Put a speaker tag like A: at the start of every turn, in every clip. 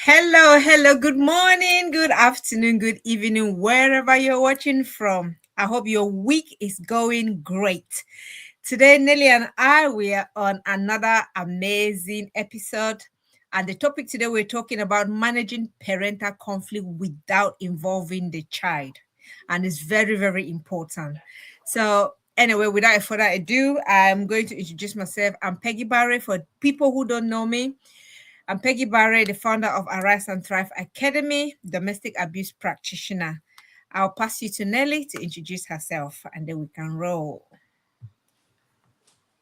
A: Hello, good morning, good afternoon, good evening, wherever you're watching from. I hope your week is going great. Today, Nelly and I, we are on another amazing episode. And the topic today, we're talking about managing parental conflict without involving the child. And it's very, very important. So, anyway, without further ado, I'm going to introduce myself. I'm Peggy Barry. For people who don't know me, I'm Peggy Barre, the founder of Arise and Thrive Academy, domestic abuse practitioner. I'll pass you to Nelly to introduce herself and then we can roll.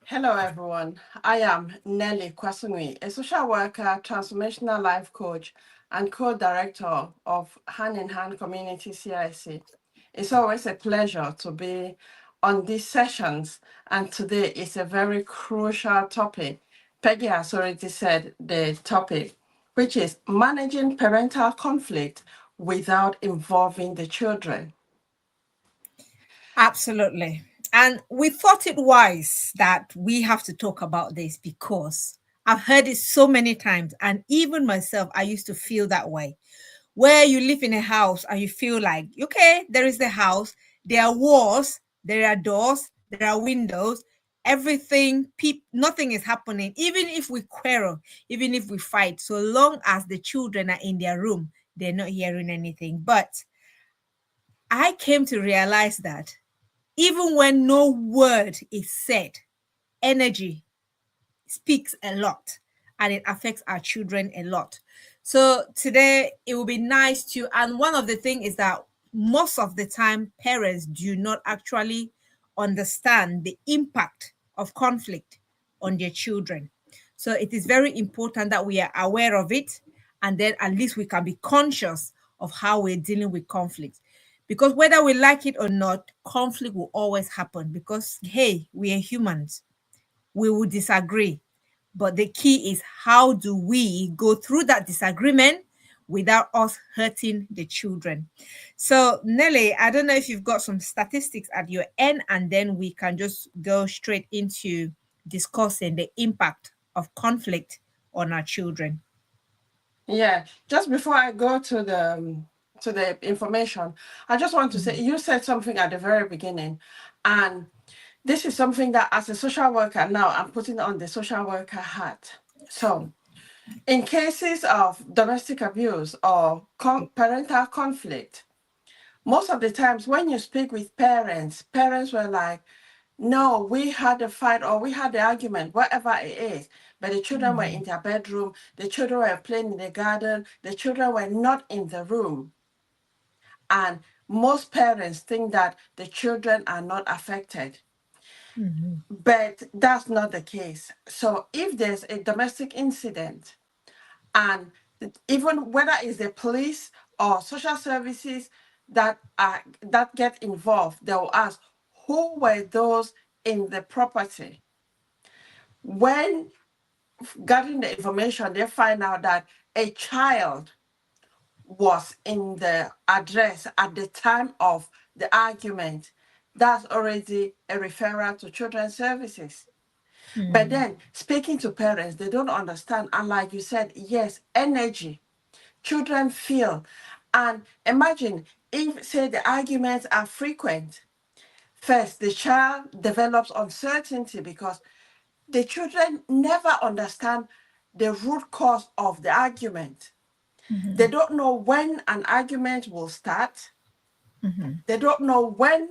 B: Hello, everyone. I am Nelly Kwasunwi, a social worker, transformational life coach, and co-director of Hand in Hand Community CIC. It's always a pleasure to be on these sessions, and today is a very crucial topic. Peggy has already said the topic, which is managing parental conflict without involving the children.
A: Absolutely. And we thought it wise that we have to talk about this because I've heard it so many times. And even myself, I used to feel that way. Where you live in a house and you feel like, okay, there is the house, there are walls, there are doors, there are windows, everything, nothing is happening. Even if we quarrel, even if we fight, so long as the children are in their room, they're not hearing anything. But I came to realize that even when no word is said, energy speaks a lot and it affects our children a lot. So today it will be nice to, and one of the things is that most of the time parents do not actually understand the impact of conflict on their children. So it is very important that we are aware of it and then at least we can be conscious of how we're dealing with conflict. Because whether we like it or not, conflict will always happen because, hey, we are humans. We will disagree. But the key is how do we go through that disagreement without us hurting the children? So, Nelly, I don't know if you've got some statistics at your end, and then we can just go straight into discussing the impact of conflict on our children.
B: Yeah, just before I go to the information, I just want to say you said something at the very beginning, and this is something that as a social worker now I'm putting on the social worker hat. So, in cases of domestic abuse or parental conflict, most of the times when you speak with parents, parents were like, no, we had a fight or we had the argument, whatever it is. But the children were in their bedroom, the children were playing in the garden, the children were not in the room. And most parents think that the children are not affected. But that's not the case. So if there's a domestic incident, and even whether it's the police or social services that get involved, they will ask who were those in the property. When gathering the information, they find out that a child was in the address at the time of the argument. That's already a referral to children's services. But then speaking to parents, they don't understand. And like you said, yes, energy children feel. And imagine if, say, the arguments are frequent. First, the child develops uncertainty because the children never understand the root cause of the argument. They don't know when an argument will start. They don't know when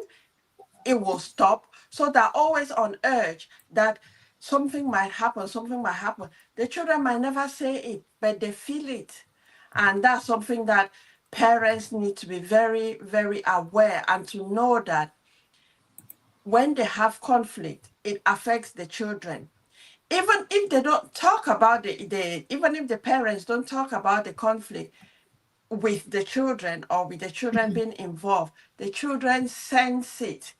B: it will stop. So they're always on urge that something might happen, something might happen. The children might never say it, but they feel it. And that's something that parents need to be very, very aware and to know that when they have conflict, it affects the children. Even if they don't talk about even if the parents don't talk about the conflict with the children or with the children being involved, the children sense it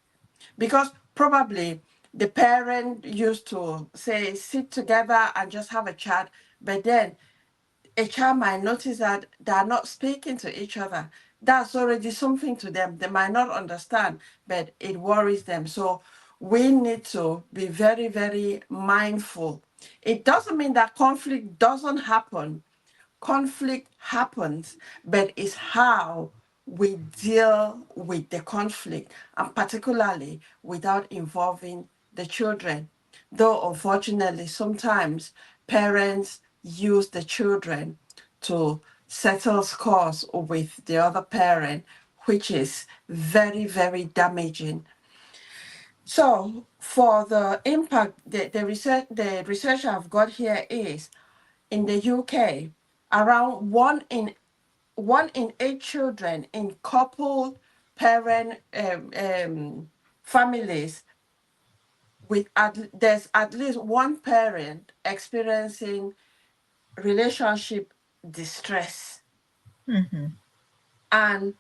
B: because probably the parent used to say sit together and just have a chat, but then a child might notice that they are not speaking to each other. That's already something to them. They might not understand, but it worries them. So we need to be very, very mindful. It doesn't mean that conflict doesn't happen. conflict happens, but it's how we deal with the conflict, and particularly without involving the children. Though, unfortunately, sometimes parents use the children to settle scores with the other parent, which is very, very damaging. So, for the impact, the research I've got here is in the UK, around one in 8 children in coupled parent families there's at least one parent experiencing relationship distress, and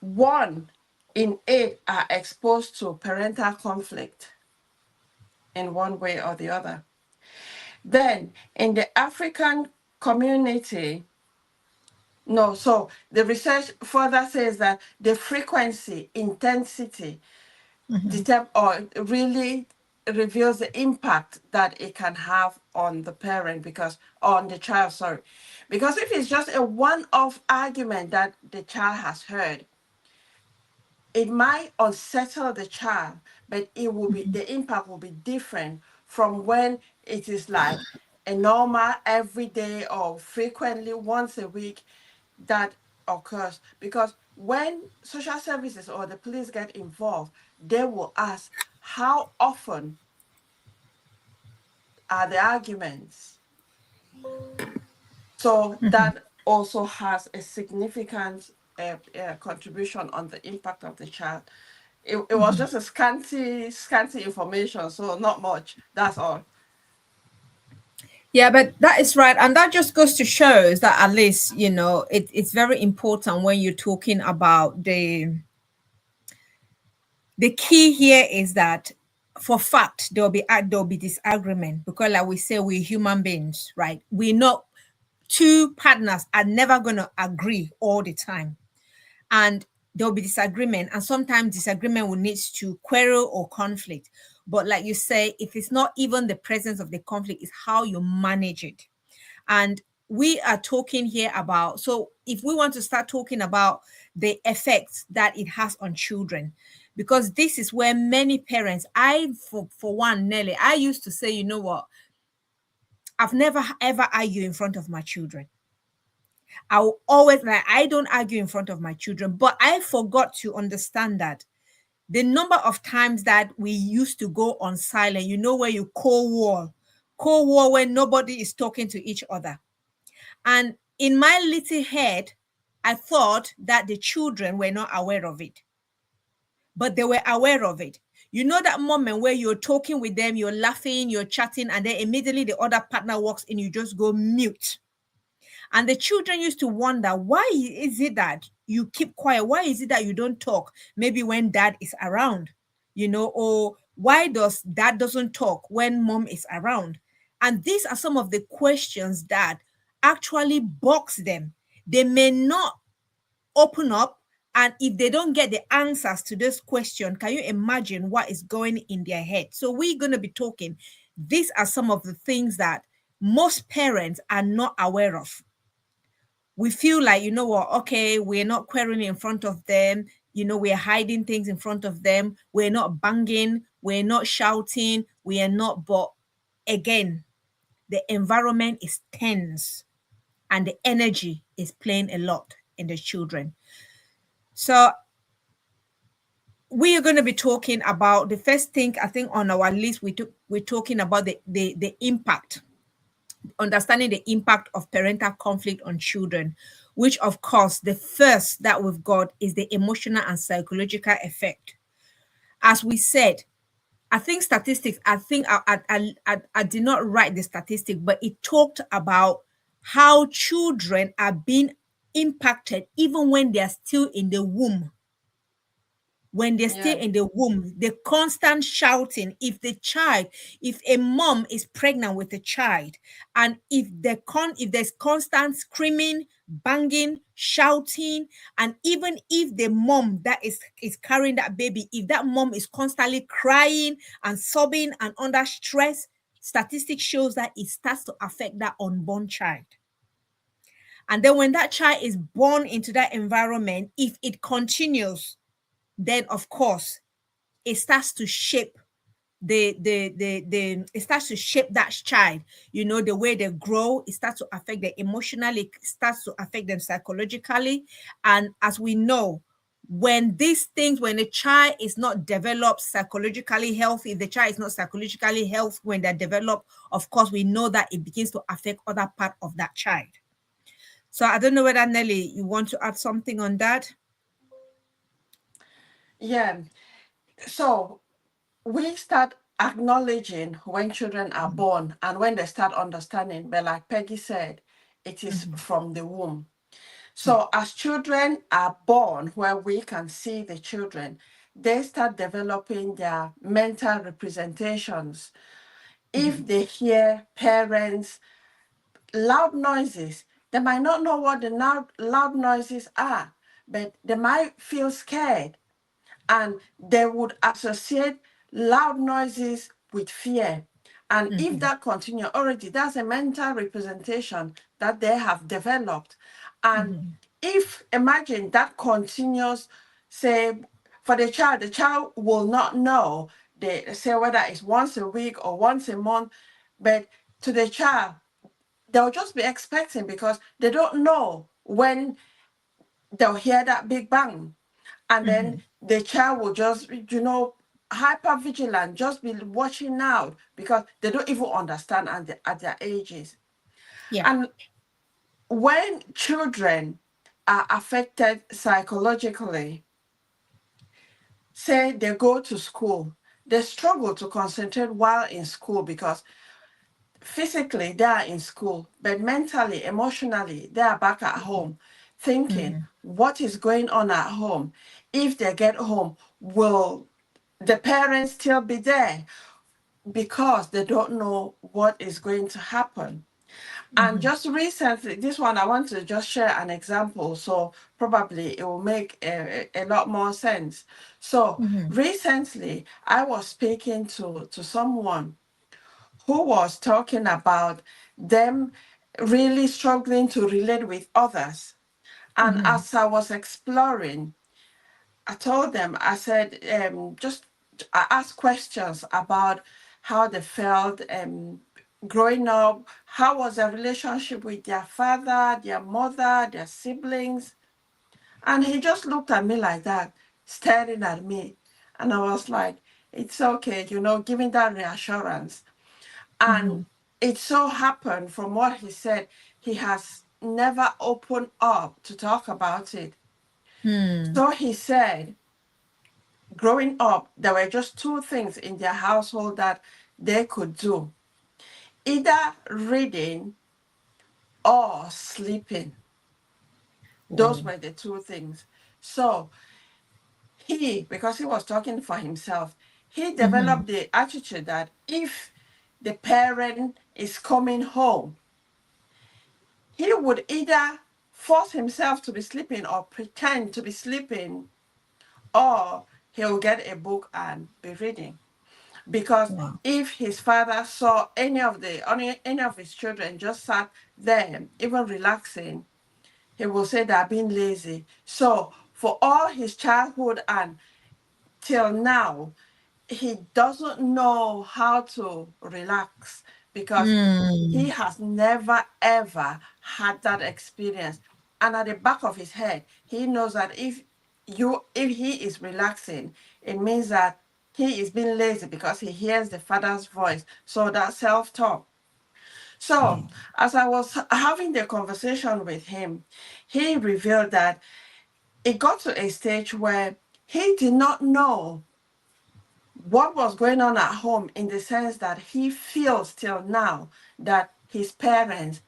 B: 1 in 8 are exposed to parental conflict in one way or the other. Then in the African community, no, so the research further says that the frequency, intensity, or really reveals the impact that it can have on the parent, because on the child, sorry. Because if it's just a one-off argument that the child has heard, it might unsettle the child, but it will be the impact will be different from when it is like a normal everyday or frequently once a week that occurs. Because when social services or the police get involved, they will ask how often are the arguments. So that also has a significant contribution on the impact of the child. It was just a scanty information, so not much. That's all.
A: Yeah, but that is right. And that just goes to shows that at least, it's very important when you're talking about the key here is that for fact there'll be disagreement, because like we say, we're human beings, right? We're not two partners are never gonna agree all the time. And there'll be disagreement, and sometimes disagreement will lead to quarrel or conflict. But like you say, if it's not even the presence of the conflict, it's how you manage it. And we are talking here about, so if we want to start talking about the effects that it has on children, because this is where many parents, for one, Nelly, I used to say, you know what, I've never ever argued in front of my children. I will always, like, I don't argue in front of my children, but I forgot to understand that the number of times that we used to go on silent, where you cold war when nobody is talking to each other. And in my little head, I thought that the children were not aware of it, but they were aware of it. You know that moment where you're talking with them, you're laughing, you're chatting, and then immediately the other partner walks in, you just go mute. And the children used to wonder, why is it that you keep quiet? Why is it that you don't talk? Maybe when dad is around, or why does dad doesn't talk when mom is around? And these are some of the questions that actually box them. They may not open up. And if they don't get the answers to this question, can you imagine what is going in their head? So we're going to be talking. These are some of the things that most parents are not aware of. We feel like, you know what, okay, we're not quarreling in front of them, we're hiding things in front of them, we're not banging, we're not shouting, we are not. But again, the environment is tense and the energy is playing a lot in the children. So we are going to be talking about the first thing, I think, on our list. We're talking about the impact, understanding the impact of parental conflict on children, which, of course, the first that we've got is the emotional and psychological effect. As we said, I think statistics, I think I did not write the statistic, but it talked about how children are being impacted even when they are still in the womb. When they're still
B: Yeah.
A: in the womb, the constant shouting. If a mom is pregnant with a child, and if there's constant screaming, banging, shouting, and even if the mom that is carrying that baby, if that mom is constantly crying and sobbing and under stress, statistics shows that it starts to affect that unborn child. And then when that child is born into that environment, if it continues, then of course it starts to shape the it starts to shape that child, the way they grow. It starts to affect them emotionally, it starts to affect them psychologically. And as we know, when these things, when a child is not developed psychologically healthy, the child is not psychologically healthy when they're developed, of course we know that it begins to affect other part of that child. So I don't know whether, Nelly, you want to add something on that.
B: Yeah. So we start acknowledging when children are born and when they start understanding. But like Peggy said, it is
A: Mhm.
B: from the womb.
A: Yeah.
B: So as children are born, where we can see the children, they start developing their mental representations. If
A: Mhm.
B: they hear parents loud noises, they might not know what the loud noises are, but they might feel scared, and they would associate loud noises with fear. And if
A: Mhm.
B: that continues already, that's a mental representation that they have developed. And
A: Mhm.
B: if imagine that continues, say for the child will not know, they say whether it's once a week or once a month, but to the child, they'll just be expecting because they don't know when they'll hear that big bang. And then
A: Mhm.
B: the child will just, hyper vigilant, just be watching out because they don't even understand at their ages.
A: Yeah.
B: And when children are affected psychologically, say they go to school, they struggle to concentrate while in school because physically they are in school, but mentally, emotionally, they are back at home thinking,
A: Mhm.
B: what is going on at home? If they get home, will the parents still be there? Because they don't know what is going to happen. And
A: Mhm.
B: just recently, this one, I want to just share an example. So probably it will make a lot more sense. So
A: Mhm.
B: recently, I was speaking to someone who was talking about them really struggling to relate with others. And
A: Mhm.
B: as I was exploring, I told them, I said, I asked questions about how they felt growing up, how was their relationship with their father, their mother, their siblings. And he just looked at me like that, staring at me. And I was like, it's okay, giving that reassurance. And
A: Mhm.
B: it so happened from what he said, he has never opened up to talk about it.
A: Mm.
B: So he said, growing up, there were just two things in their household that they could do, either reading or sleeping. Those
A: Oh.
B: were the two things. So because he was talking for himself, he
A: Mhm.
B: developed the attitude that if the parent is coming home, he would either force himself to be sleeping or pretend to be sleeping, or he'll get a book and be reading. Because
A: Wow.
B: if his father saw any of his children just sat there, even relaxing, he will say they're being lazy. So for all his childhood and till now, he doesn't know how to relax because he
A: Mm.
B: has never ever had that experience. And at the back of his head, he knows that if he is relaxing, it means that he is being lazy because he hears the father's voice. So that self-talk. So as I was having the conversation with him, he revealed that it got to a stage where he did not know what was going on at home, in the sense that he feels till now that his parents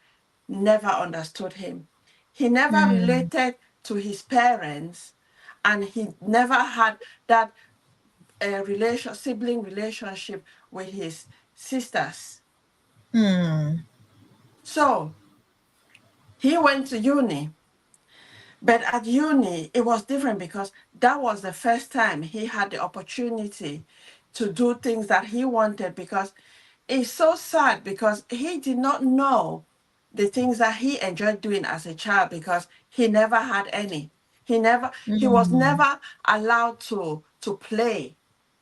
B: never understood him. He never
A: Mm.
B: related to his parents, and he never had that sibling relationship with his sisters.
A: Mm.
B: So he went to uni. But at uni, it was different because that was the first time he had the opportunity to do things that he wanted, because it's so sad because he did not know the things that he enjoyed doing as a child because he never had any. He was
A: Mm.
B: never allowed to play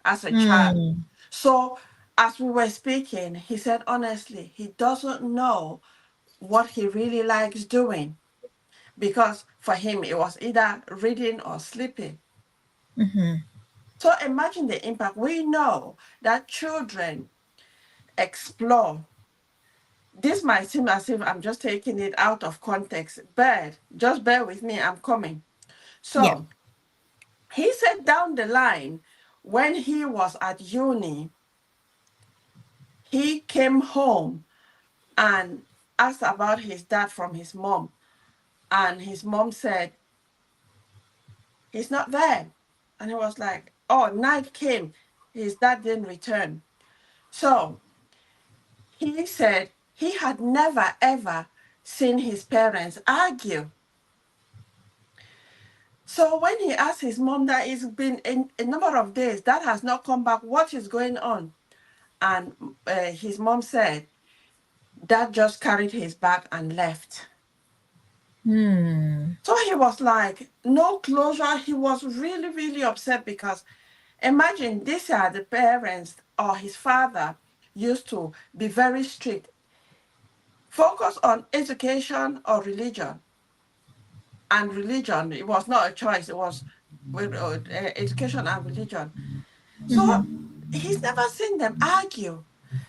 B: as a child.
A: Mm.
B: So as we were speaking, he said honestly, he doesn't know what he really likes doing because for him it was either reading or sleeping.
A: Mm-hmm.
B: So imagine the impact. We know that children explore. This might seem as if I'm just taking it out of context, but just bear with me, I'm coming.
A: Yeah.
B: So he said down the line, when he was at uni, he came home and asked about his dad from his mom. And his mom said, he's not there. And he was like, oh, night came. His dad didn't return. So he said he had never, ever seen his parents argue. So when he asked his mom that it's been a number of days, that has not come back, what is going on? And his mom said, Dad just carried his bag and left.
A: Mm.
B: So he was like, no closure. He was really, really upset because imagine these are the parents or his father used to be very strict, focus on education or religion. And religion, it was not a choice, it was with education and religion. So
A: Mm-hmm.
B: he's never seen them argue.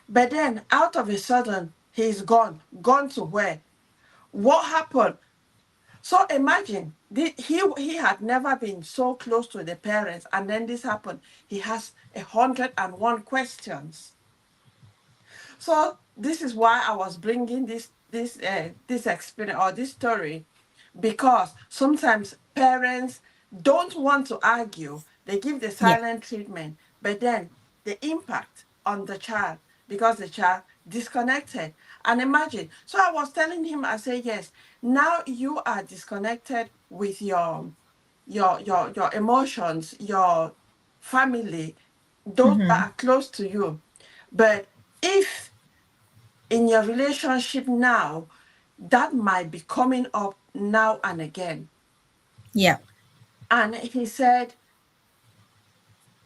B: But then out of a sudden, he's gone. Gone to where? What happened? So imagine he had never been so close to the parents, and then this happened. He has 101 questions. So this is why I was bringing this experience or this story, because sometimes parents don't want to argue. They give the
A: Yeah.
B: silent treatment, but then the impact on the child because the child disconnected. And imagine. So I was telling him, I say yes. Now you are disconnected with your emotions, your family, those that
A: Mm-hmm.
B: are close to you. But if in your relationship now, that might be coming up now and again.
A: Yeah.
B: And he said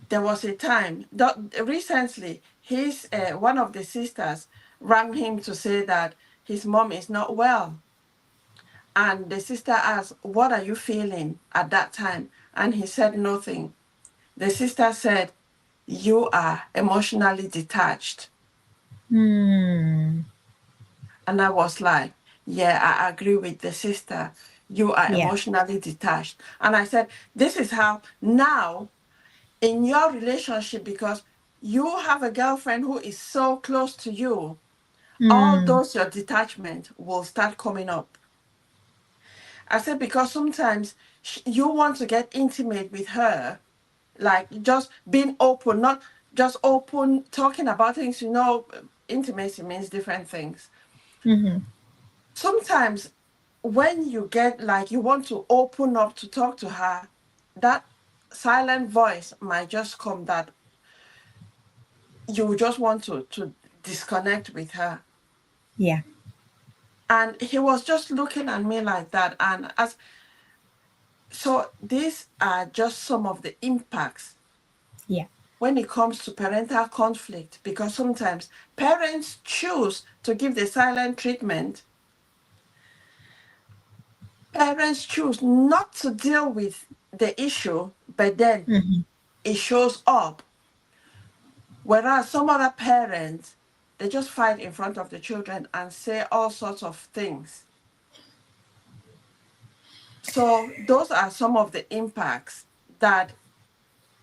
B: there was a time that recently his one of the sisters rang him to say that his mom is not well. And the sister asked, what are you feeling at that time? And he said nothing. The sister said, you are emotionally detached.
A: Mm.
B: And I was like, yeah, I agree with the sister. You are
A: Yeah.
B: emotionally detached. And I said, this is how now in your relationship, because you have a girlfriend who is so close to you, all
A: Mm.
B: those your detachment will start coming up. I said, because sometimes you want to get intimate with her, like just being open, not just open, talking about things, intimacy means different things.
A: Mm-hmm.
B: Sometimes when you get like you want to open up to talk to her, that silent voice might just come that you just want to disconnect with her.
A: Yeah.
B: And he was just looking at me like that. And as so these are just some of the impacts
A: Yeah.
B: when it comes to parental conflict, because sometimes parents choose to give the silent treatment. Parents choose not to deal with the issue, but then
A: Mm-hmm.
B: it shows up. Whereas some other parents, they just fight in front of the children and say all sorts of things. So those are some of the impacts that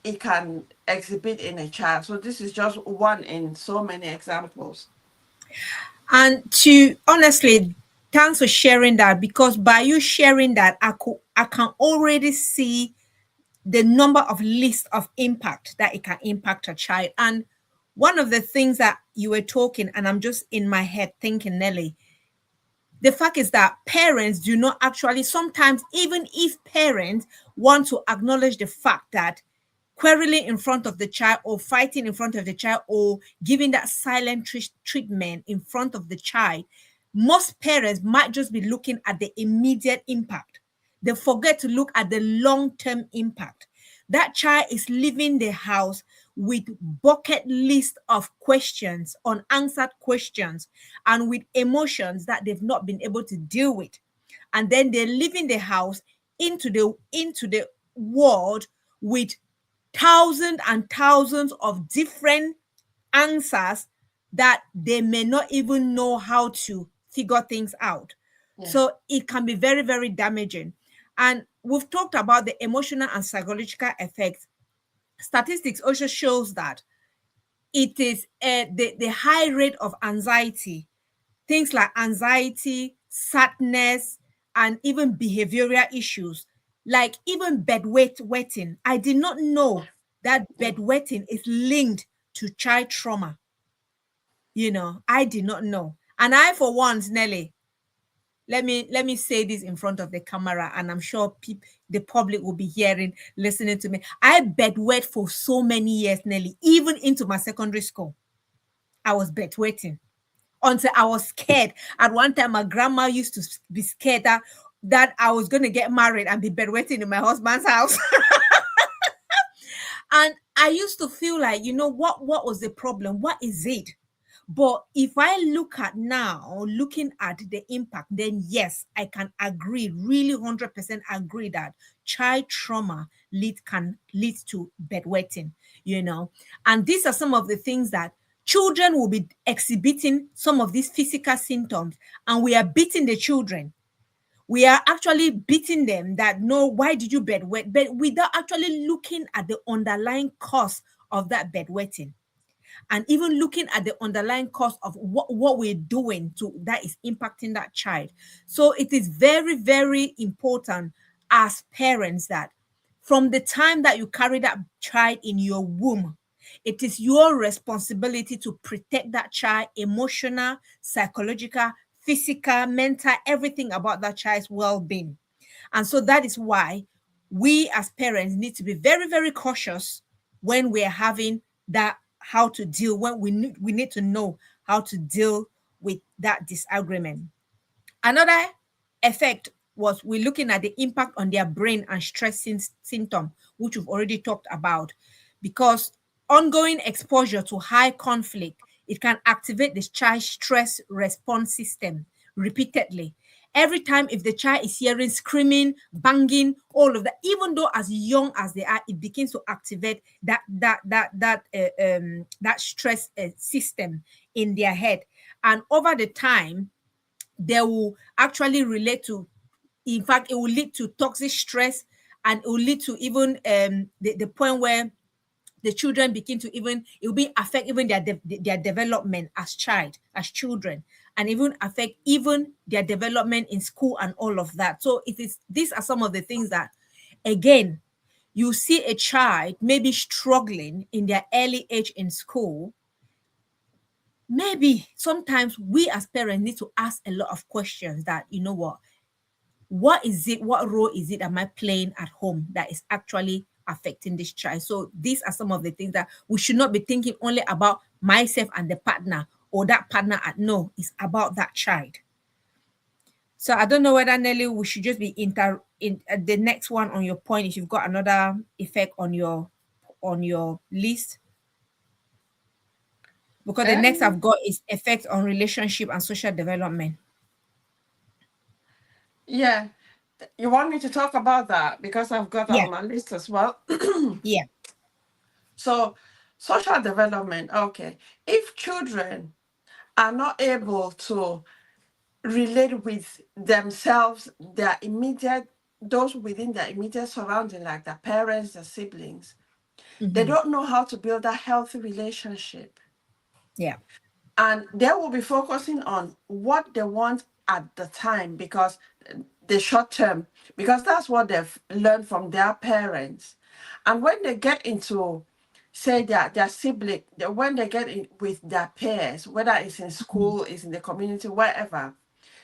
B: it can exhibit in a child. So this is just one in so many examples.
A: And to honestly, thanks for sharing that, because by you sharing that, I can already see the number of list of impact that it can impact a child. And one of the things that you were talking, and I'm just in my head thinking, Nelly, the fact is that parents do not actually, sometimes, even if parents want to acknowledge the fact that quarreling in front of the child or fighting in front of the child or giving that silent treatment in front of the child, most parents might just be looking at the immediate impact. They forget to look at the long term impact. That child is leaving the house with bucket list of questions, unanswered questions, and with emotions that they've not been able to deal with. And then they're leaving the house into the world with thousands and thousands of different answers that they may not even know how to figure things out.
B: Yeah.
A: So it can be very, very damaging. And we've talked about the emotional and psychological effects. Statistics also shows that it is the high rate of anxiety, things like anxiety, sadness, and even behavioral issues, like even bedwetting. I did not know that
B: Yeah.
A: bedwetting is linked to child trauma. I did not know. And I, for once, Nelly, let me say this in front of the camera, and I'm sure the public will be hearing, listening to me. I bedwet for so many years, Nelly, even into my secondary school. I was bedwetting until I was scared. At one time, my grandma used to be scared that I was going to get married and be bedwetting in my husband's house. And I used to feel like, what was the problem? What is it? But if I look at now, looking at the impact, then yes, I can agree, really 100% agree that child trauma can lead to bedwetting, you know. And these are some of the things that children will be exhibiting, some of these physical symptoms, and we are beating the children. We are actually beating them that, no, why did you bedwet? But without actually looking at the underlying cause of that bedwetting, and even looking at the underlying cause of what we're doing to that is impacting that child. So it is very, very important as parents that from the time that you carry that child in your womb, it is your responsibility to protect that child, emotional, psychological, physical, mental, everything about that child's well-being. And so that is why we as parents need to be very, very cautious when we're having that, how to deal, when we need to know how to deal with that disagreement. Another effect was we're looking at the impact on their brain and stress symptom, which we've already talked about, because ongoing exposure to high conflict, it can activate the child stress response system repeatedly. Every time, if the child is hearing screaming, banging, all of that, even though as young as they are, it begins to activate that stress system in their head, and over the time, they will actually relate to, in fact, it will lead to toxic stress, and it will lead to even the point where the children begin to even, it will be affect even their development as children, and even affect even their development in school and all of that. So it is, these are some of the things that, again, you see a child maybe struggling in their early age in school. Maybe sometimes we as parents need to ask a lot of questions that, what is it, what role is it am I playing at home that is actually affecting this child? So these are some of the things that we should not be thinking only about myself and the partner, or that partner at, no, it's about that child. So I don't know whether, Nelly, we should just be in the next one on your point, if you've got another effect on your list, because the next
B: Um,
A: I've got is effect on relationship and social development.
B: yeah. You want me to talk about that because I've got that
A: Yeah,
B: on my list as well.
A: yeah.
B: So, social development. Okay. If children are not able to relate with themselves, their immediate, those within their immediate surrounding, like their parents, their siblings, they
A: Hmm.
B: don't know how to build a healthy relationship.
A: Yeah.
B: And they will be focusing on what they want at the time, because the short term, because that's what they've learned from their parents. And when they get into, say, their sibling, when they get in with their peers, whether it's in school, it's in the community, wherever,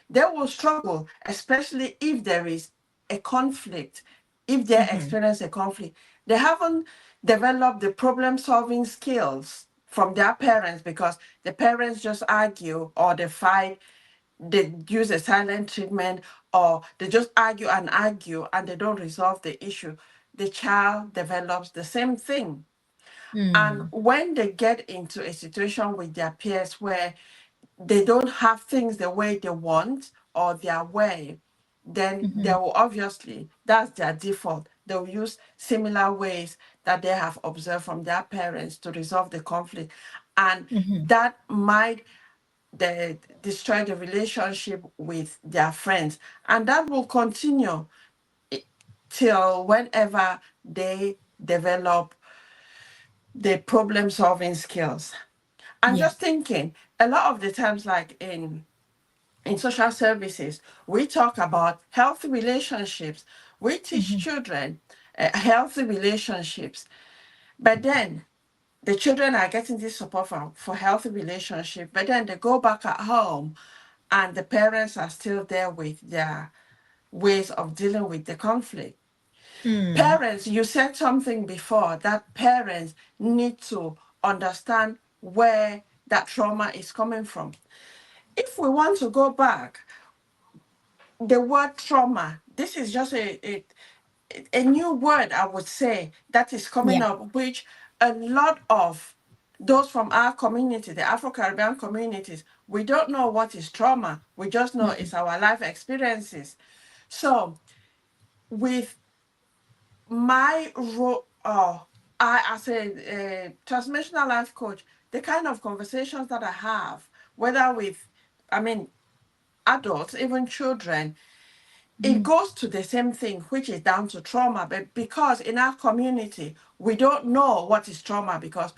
B: they will struggle, especially if there is a conflict, if they
A: Hmm.
B: experience a conflict. They haven't, develop the problem solving skills from their parents, because the parents just argue or they fight, they use a silent treatment, or they just argue and they don't resolve the issue. The child develops the same thing. And
A: Mm.
B: when they get into a situation with their peers where they don't have things the way they want or their way, then they
A: Mhm.
B: will obviously, that's their default. They'll use similar ways that they have observed from their parents to resolve the conflict. And
A: Mhm.
B: that might destroy the relationship with their friends. And that will continue i- till whenever they develop the problem solving skills. I'm
A: Yeah.
B: just thinking a lot of the times, like in social services, we talk about healthy relationships. We teach
A: Mhm.
B: children healthy relationships, but then the children are getting this support for healthy relationship, but then they go back at home and the parents are still there with their ways of dealing with the conflict.
A: Mm.
B: Parents, you said something before that parents need to understand where that trauma is coming from. If we want to go back, the word trauma, this is just a new word, I would say, that is coming
A: Yeah.
B: up, which a lot of those from our community, the Afro Caribbean communities, we don't know what is trauma. We just know
A: Mhm.
B: it's our life experiences. So, with my role, I as a transformational life coach, the kind of conversations that I have, whether with, I mean, adults, even children, it
A: Mhm.
B: goes to the same thing, which is down to trauma. But because in our community, we don't know what is trauma, because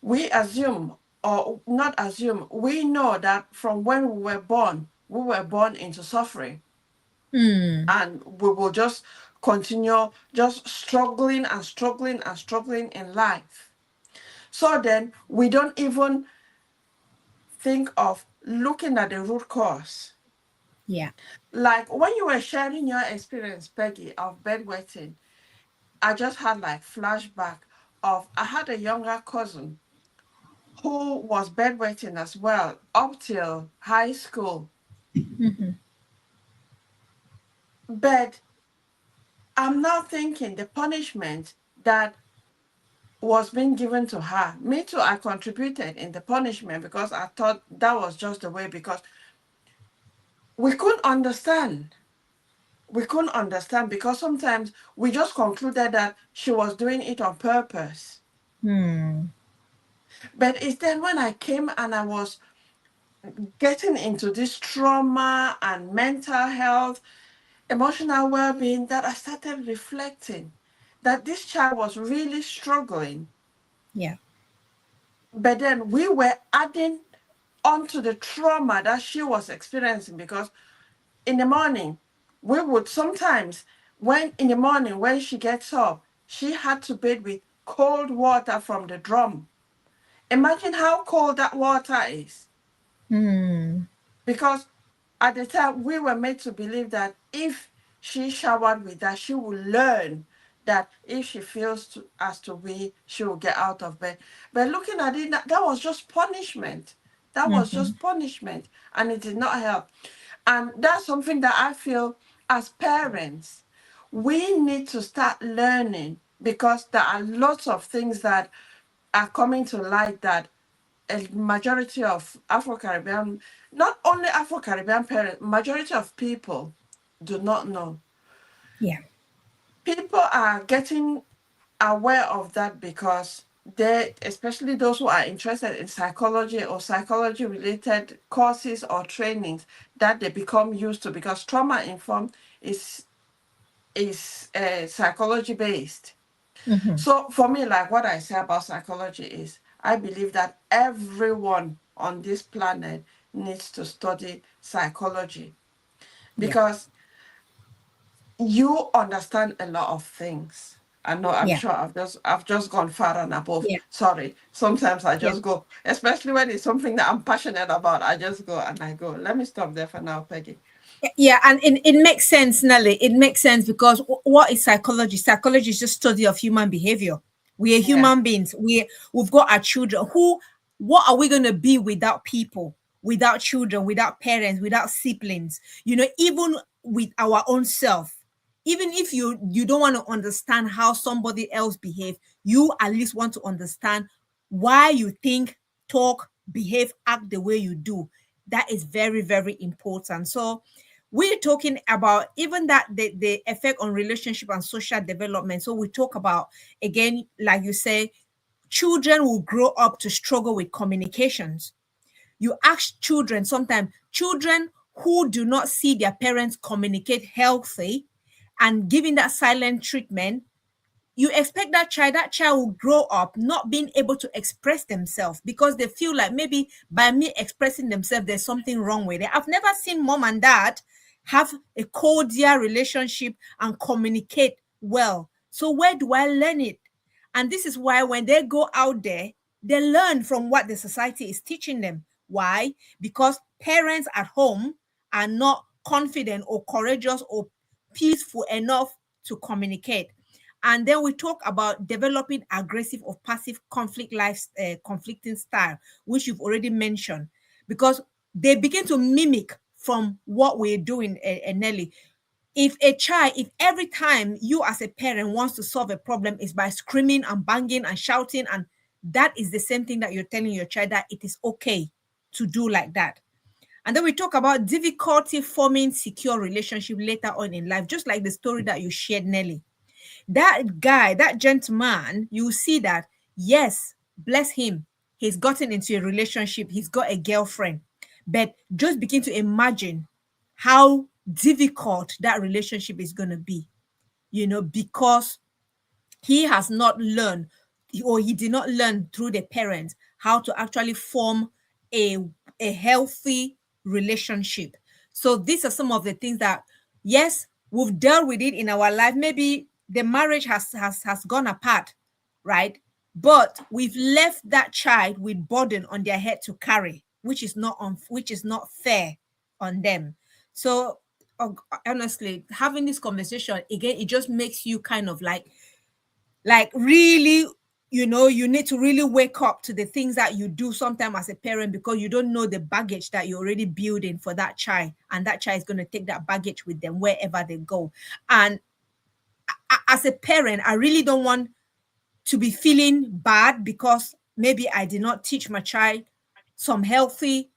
B: we assume, or not assume, we know that from when we were born into suffering.
A: Mm.
B: And we will just continue just struggling and struggling and struggling in life. So then we don't even think of looking at the root cause.
A: Yeah.
B: Like when you were sharing your experience, Peggy, of bedwetting, I just had like flashback of I had a younger cousin who was bedwetting as well up till high school.
A: Mhm.
B: But I'm now thinking the punishment that was being given to her. Me too, I contributed in the punishment because I thought that was just the way, because we couldn't understand. We couldn't understand because sometimes we just concluded that she was doing it on purpose.
A: Mm.
B: But it's then when I came and I was getting into this trauma and mental health, emotional well being, that I started reflecting that this child was really struggling.
A: Yeah.
B: But then we were adding onto the trauma that she was experiencing, because in the morning, we would sometimes, when in the morning, when she gets up, she had to bathe with cold water from the drum. Imagine how cold that water is.
A: Mm.
B: Because at the time we were made to believe that if she showered with that, she will learn that if she feels as to be, she will get out of bed. But looking at it, that was just punishment. That was
A: Mhm.
B: just punishment, and it did not help. And that's something that I feel as parents, we need to start learning, because there are lots of things that are coming to light that a majority of Afro-Caribbean, not only Afro-Caribbean parents, majority of people do not know.
A: Yeah.
B: People are getting aware of that because they, especially those who are interested in psychology or psychology related courses or trainings, that they become used to, because trauma informed is psychology based.
A: Mhm.
B: So for me, like what I say about psychology is, I believe that everyone on this planet needs to study psychology,
A: Yeah.
B: because you understand a lot of things. I know, I'm
A: Yeah.
B: sure I've just gone far and above.
A: Yeah.
B: Sorry. Sometimes I
A: Yeah.
B: just go, especially when it's something that I'm passionate about, I just go and I go. Let me stop there for now, Peggy.
A: Yeah, and it makes sense, Nelly. It makes sense because what is psychology? Psychology is just study of human behavior. We are
B: Yeah.
A: human beings. We've got our children. What are we gonna be without people, without children, without parents, without siblings? Even with our own self. Even if you don't want to understand how somebody else behave, you at least want to understand why you think, talk, behave, act the way you do. That is very, very important. So we're talking about even that the effect on relationship and social development. So we talk about, again, like you say, children will grow up to struggle with communications. You ask children, sometimes children who do not see their parents communicate healthy and giving that silent treatment, you expect that child will grow up not being able to express themselves because they feel like maybe by me expressing themselves there's something wrong with it. I've never seen mom and dad have a cordial relationship and communicate well. So where do I learn it? And this is why when they go out there, they learn from what the society is teaching them. Why? Because parents at home are not confident or courageous or peaceful enough to communicate. And then we talk about developing aggressive or passive conflicting style, which you've already mentioned, because they begin to mimic from what we're doing, Nelly. If every time you as a parent wants to solve a problem is by screaming and banging and shouting, and that is the same thing that you're telling your child that it is okay to do like that. And then we talk about difficulty forming secure relationship later on in life, just like the story that you shared, Nelly. That guy, that gentleman, you see that, yes, bless him, he's gotten into a relationship, he's got a girlfriend. But just begin to imagine how difficult that relationship is going to be, because he has not learned, or he did not learn through the parents how to actually form a healthy relationship. So these are some of the things that, yes, we've dealt with it in our life. Maybe the marriage has gone apart, right? But we've left that child with burden on their head to carry, which is not fair on them. So honestly, having this conversation again, it just makes you kind of like really, you need to really wake up to the things that you do sometimes as a parent, because you don't know the baggage that you're already building for that child, and that child is going to take that baggage with them wherever they go. And as a parent, I really don't want to be feeling bad because maybe I did not teach my child some healthy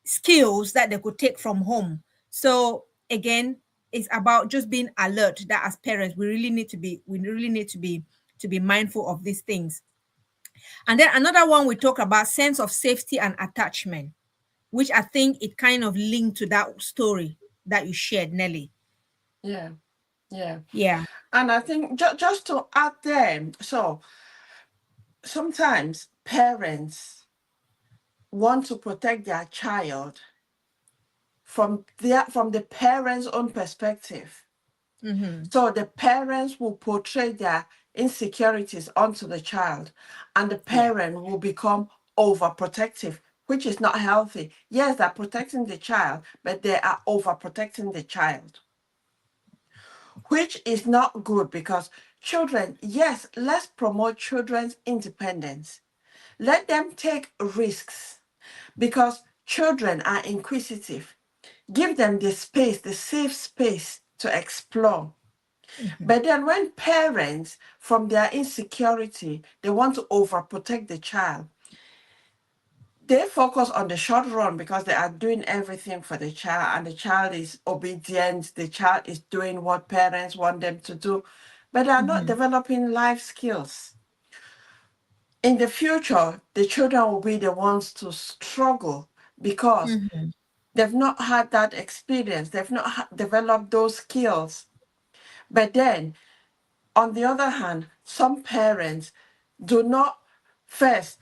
A: skills that they could take from home. So again, it's about just being alert that as parents we really need to be mindful of these things. And then another one we talk about, sense of safety and attachment, which I think it kind of linked to that story that you shared, Nelly.
B: Yeah. Yeah.
A: Yeah.
B: And I think just to add there, so sometimes parents want to protect their child from the parents' own perspective.
A: Mm-hmm.
B: So the parents will portray their insecurities onto the child, and the
A: Yeah.
B: parent will become overprotective, which is not healthy. Yes, they're protecting the child, but they are overprotecting the child, which is not good because children, yes, let's promote children's independence. Let them take risks because children are inquisitive. Give them the space, the safe space to explore.
A: Mm-hmm.
B: But then when parents, from their insecurity, they want to overprotect the child, they focus on the short run because they are doing everything for the child and the child is obedient, the child is doing what parents want them to do, but they are not
A: Mm-hmm.
B: developing life skills. In the future, the children will be the ones to struggle because
A: Mm-hmm.
B: they've not had that experience, they've not developed those skills. But then, on the other hand, some parents do not first,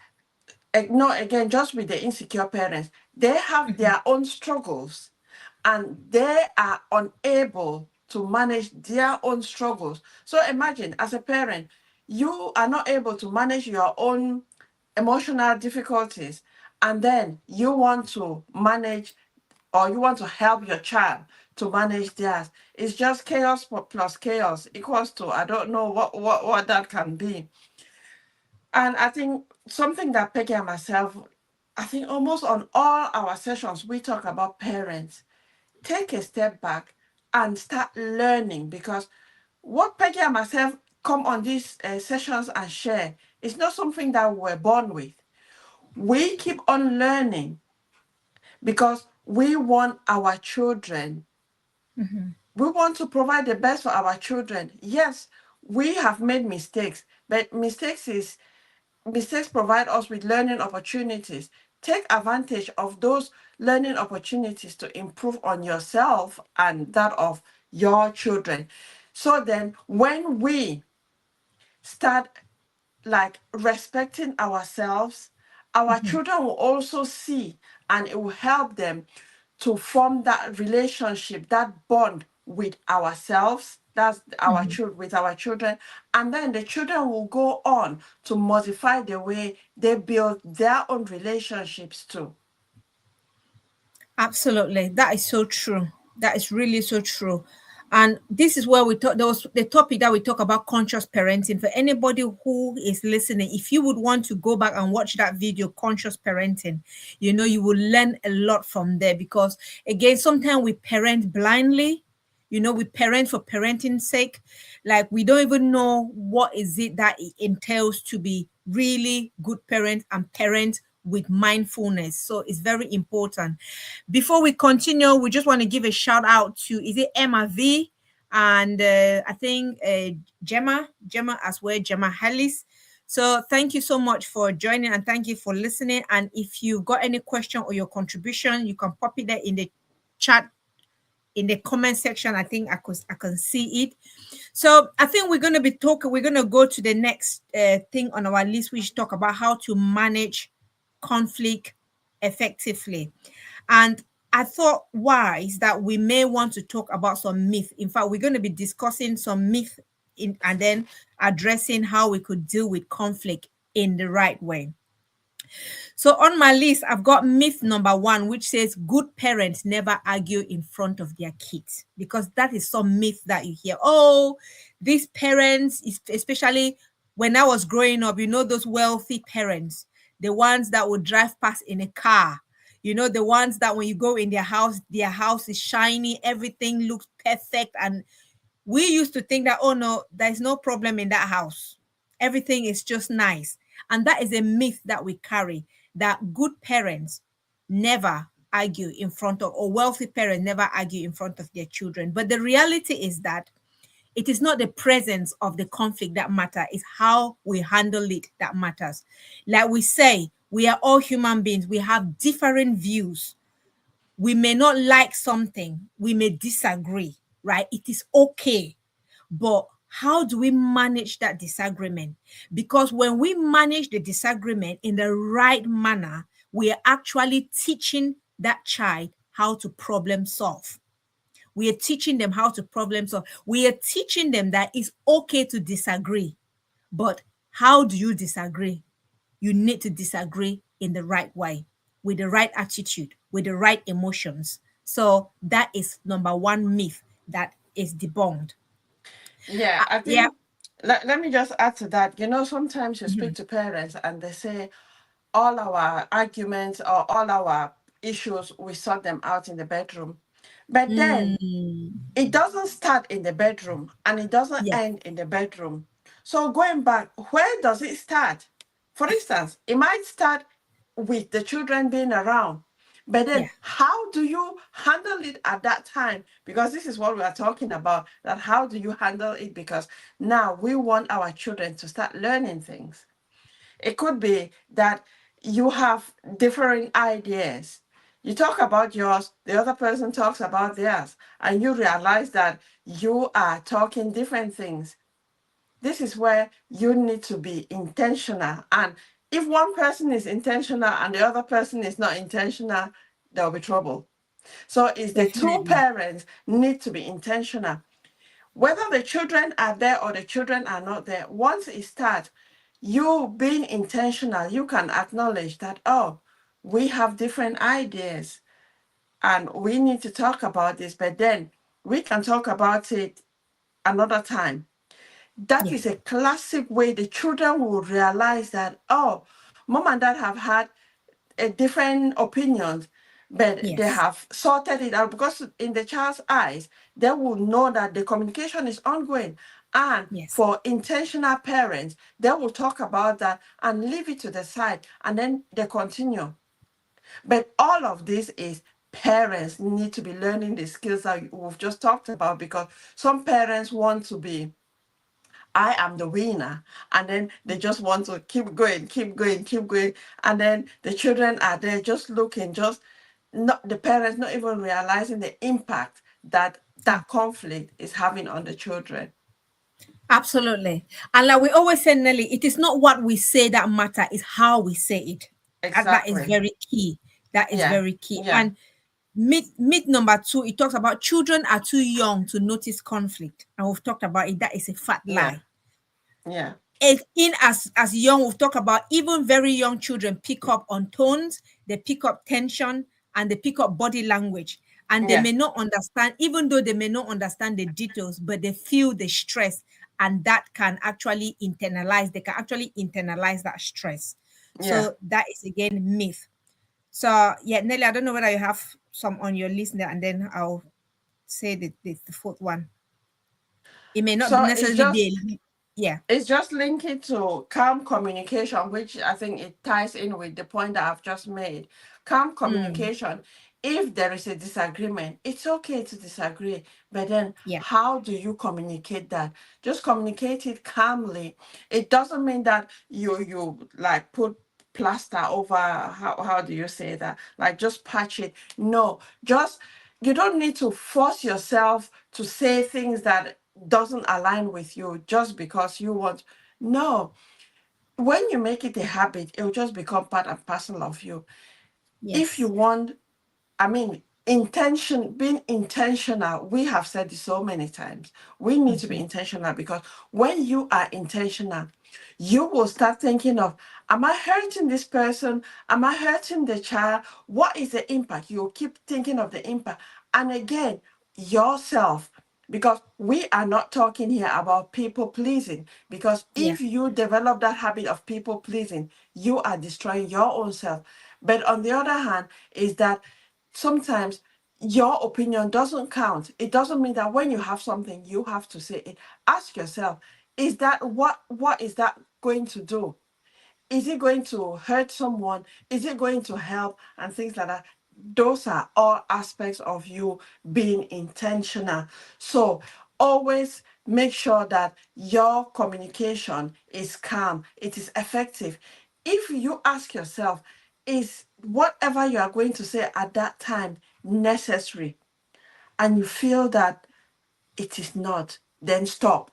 B: not again, just with the insecure parents, they have
A: Mm-hmm.
B: their own struggles and they are unable to manage their own struggles. So imagine as a parent, you are not able to manage your own emotional difficulties, and then you want to manage or you want to help your child to manage theirs. It's just chaos plus chaos equals to I don't know what that can be. And I think something that Peggy and myself, I think almost on all our sessions, we talk about parents. Take a step back and start learning, because what Peggy and myself come on these sessions and share is not something that we're born with. We keep on learning because we want our children. We want to provide the best for our children. Yes, we have made mistakes, but mistakes provide us with learning opportunities. Take advantage of those learning opportunities to improve on yourself and that of your children. So then, when we start like respecting ourselves, our
A: Mhm,
B: children will also see, and it will help them to form that relationship, that bond with ourselves. That's our
A: mhm.
B: children, with our children, and then the children will go on to modify the way they build their own relationships too.
A: Absolutely. That is so true. That is really so true. And this is where we talk, there was the topic that we talk about conscious parenting. For anybody who is listening, if you would want to go back and watch that video, conscious parenting, you will learn a lot from there because, again, sometimes we parent blindly. We parent for parenting's sake. Like, we don't even know what is it that it entails to be really good parent and parent with mindfulness. So it's very important. Before we continue, we just want to give a shout out to, is it Emma V? And I think Gemma as well, Gemma Hallis. So thank you so much for joining and thank you for listening. And if you've got any question or your contribution, you can pop it there in the chat, in the comment section. I think I can see it. So I think we're going to be talking. We're going to go to the next thing on our list, which talk about how to manage conflict effectively. And I thought wise that we may want to talk about some myth. In fact, we're going to be discussing some myth and then addressing how we could deal with conflict in the right way. So on my list, I've got myth number one, which says good parents never argue in front of their kids, because that is some myth that you hear. Oh, these parents, especially when I was growing up, those wealthy parents, the ones that would drive past in a car, the ones that when you go in their house is shiny, everything looks perfect. And we used to think that, oh no, there's no problem in that house. Everything is just nice. And that is a myth that we carry, that good parents never argue in front of, or wealthy parents never argue in front of their children. But the reality is that it is not the presence of the conflict that matters, it's how we handle it that matters. Like we say, we are all human beings, we have different views. We may not like something, we may disagree, right? It is okay. But how do we manage that disagreement? Because when we manage the disagreement in the right manner, we are actually teaching that child how to problem solve. We are teaching them how to problem solve. We are teaching them that it's okay to disagree. But how do you disagree? You need to disagree in the right way, with the right attitude, with the right emotions. So that is number one myth that is debunked.
B: Yeah, I
A: Yeah.
B: think, let me just add to that. Sometimes you speak
A: Mhm.
B: to parents and they say all our arguments or all our issues, we sort them out in the bedroom. But then
A: Mm,
B: it doesn't start in the bedroom and it doesn't
A: yes,
B: end in the bedroom. So going back, where does it start? For instance, it might start with the children being around. But
A: yeah,
B: then how do you handle it at that time? Because this is what we are talking about, that how do you handle it? Because now we want our children to start learning things. It could be that you have differing ideas. You talk about yours, the other person talks about theirs, and you realize that you are talking different things. This is where you need to be intentional. And if one person is intentional and the other person is not intentional, there'll be trouble. So it's the two
A: definitely.
B: parents need to be intentional. Whether the children are there or the children are not there, once it starts, you being intentional, you can acknowledge that, oh, we have different ideas and we need to talk about this, but then we can talk about it another time. That is a
A: Yes.
B: classic way the children will realize that, oh, mom and dad have had a different opinions, but they
A: Yes.
B: have sorted it out, because in the child's eyes, they will know that the communication is ongoing. And
A: Yes.
B: for intentional parents, they will talk about that and leave it to the side, and then they continue. But all of this is parents need to be learning the skills that we've just talked about, because some parents want to be, I am the winner. And then they just want to keep going, keep going, keep going. And then the children are there just looking, just not the parents not even realizing the impact that
A: Yeah.
B: that conflict is having on the children.
A: Absolutely. And like we always say, Nelly, it is not what we say that matter, it's how we say it. And that is
B: Exactly.
A: very key. That is
B: Yeah.
A: very key.
B: Yeah.
A: And myth number two, it talks about children are too young to notice conflict. And we've talked about it. That is a fat
B: Yeah.
A: lie.
B: Yeah.
A: In as young, we've talked about even very young children pick up on tones, they pick up tension, and they pick up body language. And they
B: Yeah.
A: may not understand, even though they may not understand the details, but they feel the stress, and that can actually internalize, they can actually internalize that stress.
B: Yeah.
A: So that is again myth. So yeah, Nelly, I don't know whether you have some on your list there, and then I'll say the fourth one. It may not
B: So it's
A: necessarily
B: just
A: be yeah.
B: It's just linking to calm communication, which I think it ties in with the point that I've just made. Calm
A: Mm,
B: communication. If there is a disagreement, it's okay to disagree, but then
A: yeah.
B: how do you communicate that? Just communicate it calmly. It doesn't mean that you like put plaster over, how do you say that? Like just patch it. No, just you don't need to force yourself to say things that doesn't align with you just because you want. No, when you make it a habit, it will just become part and parcel of you. If you
A: Yes.
B: want, I mean, being intentional, we have said this so many times. We need to be
A: Mhm.
B: intentional, because when you are intentional, you will start thinking of, am I hurting this person? Am I hurting the child? What is the impact? You'll keep thinking of the impact. And again, yourself, because we are not talking here about people pleasing. Because
A: Yeah.
B: if you develop that habit of people pleasing, you are destroying your own self. But on the other hand, is that sometimes your opinion doesn't count. It doesn't mean that when you have something, you have to say it. Ask yourself, is that what is that going to do? Is it going to hurt someone? Is it going to help? And things like that. Those are all aspects of you being intentional. So always make sure that your communication is calm, it is effective. If you ask yourself, is whatever you are going to say at that time necessary? And you feel that it is not, then stop.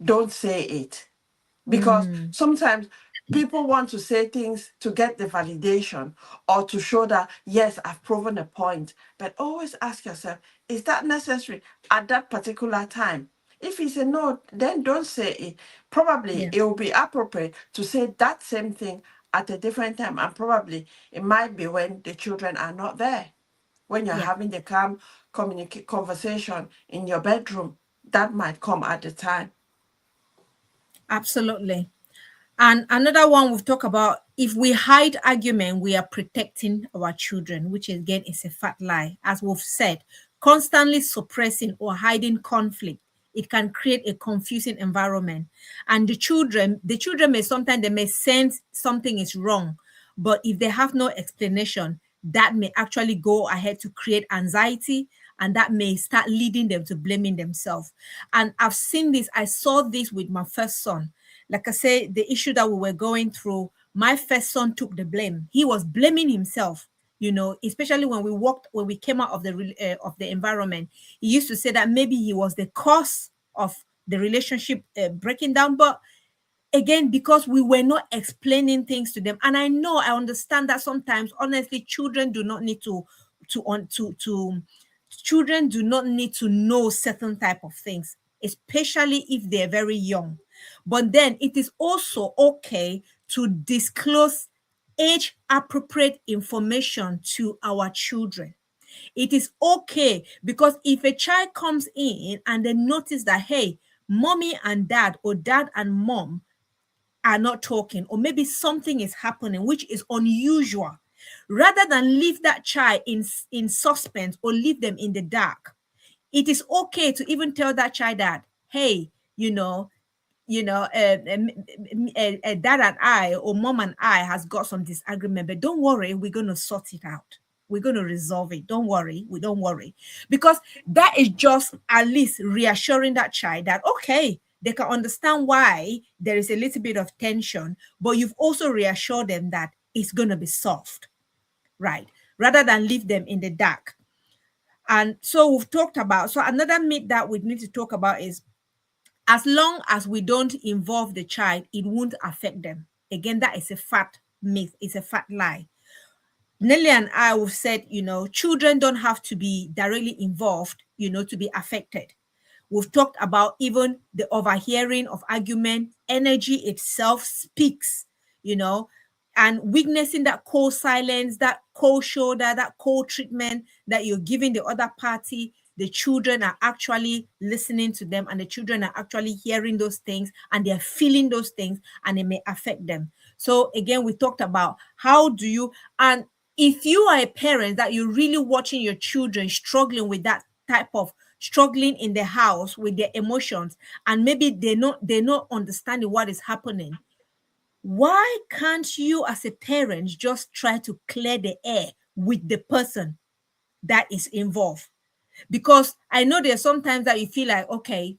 B: Don't say it, because
A: Mm,
B: sometimes people want to say things to get the validation or to show that, yes, I've proven a point. But always ask yourself, is that necessary at that particular time? If it's a no, then don't say it. Probably
A: yeah.
B: it will be appropriate to say that same thing at a different time, and probably it might be when the children are not there, when you're
A: Yeah.
B: having the calm conversation in your bedroom. That might come at the time.
A: Absolutely. And another one we've talked about, if we hide argument, we are protecting our children, which again is a fat lie. As we've said, constantly suppressing or hiding conflict, it can create a confusing environment. And the children may sometimes they may sense something is wrong, but if they have no explanation, that may actually go ahead to create anxiety, and that may start leading them to blaming themselves. And I've seen this, I saw this with my first son. Like I say, the issue that we were going through, my first son took the blame. He was blaming himself. Especially when we came out of the environment, he used to say that maybe he was the cause of the relationship breaking down. But again, because we were not explaining things to them, and I understand that sometimes, honestly, children do not need to children do not need to know certain type of things, especially if they're very young. But then it is also okay to disclose age appropriate information to our children. It is okay, because if a child comes in and they notice that, hey, mommy and dad or dad and mom are not talking, or maybe something is happening which is unusual, rather than leave that child in suspense or leave them in the dark, it is okay to even tell that child that, hey, dad and I, or mom and I, has got some disagreement, but don't worry, we're going to sort it out. We're going to resolve it. Don't worry. We don't worry. Because that is just at least reassuring that child that, okay, they can understand why there is a little bit of tension, but you've also reassured them that it's going to be solved, right? Rather than leave them in the dark. And so we've talked about, so another myth that we need to talk about is, as long as we don't involve the child, it won't affect them. Again, that is a fat myth, it's a fat lie. Nelly and I have said, children don't have to be directly involved, to be affected. We've talked about even the overhearing of argument, energy itself speaks, you know, and witnessing that cold silence, that cold shoulder, that cold treatment that you're giving the other party. The children are actually listening to them, and the children are actually hearing those things, and they're feeling those things, and it may affect them. So again, we talked about how do you, and if you are a parent that you're really watching your children struggling with that type of struggling in the house with their emotions, and maybe they're not understanding what is happening, why can't you as a parent just try to clear the air with the person that is involved? Because I know there's sometimes that you feel like, okay,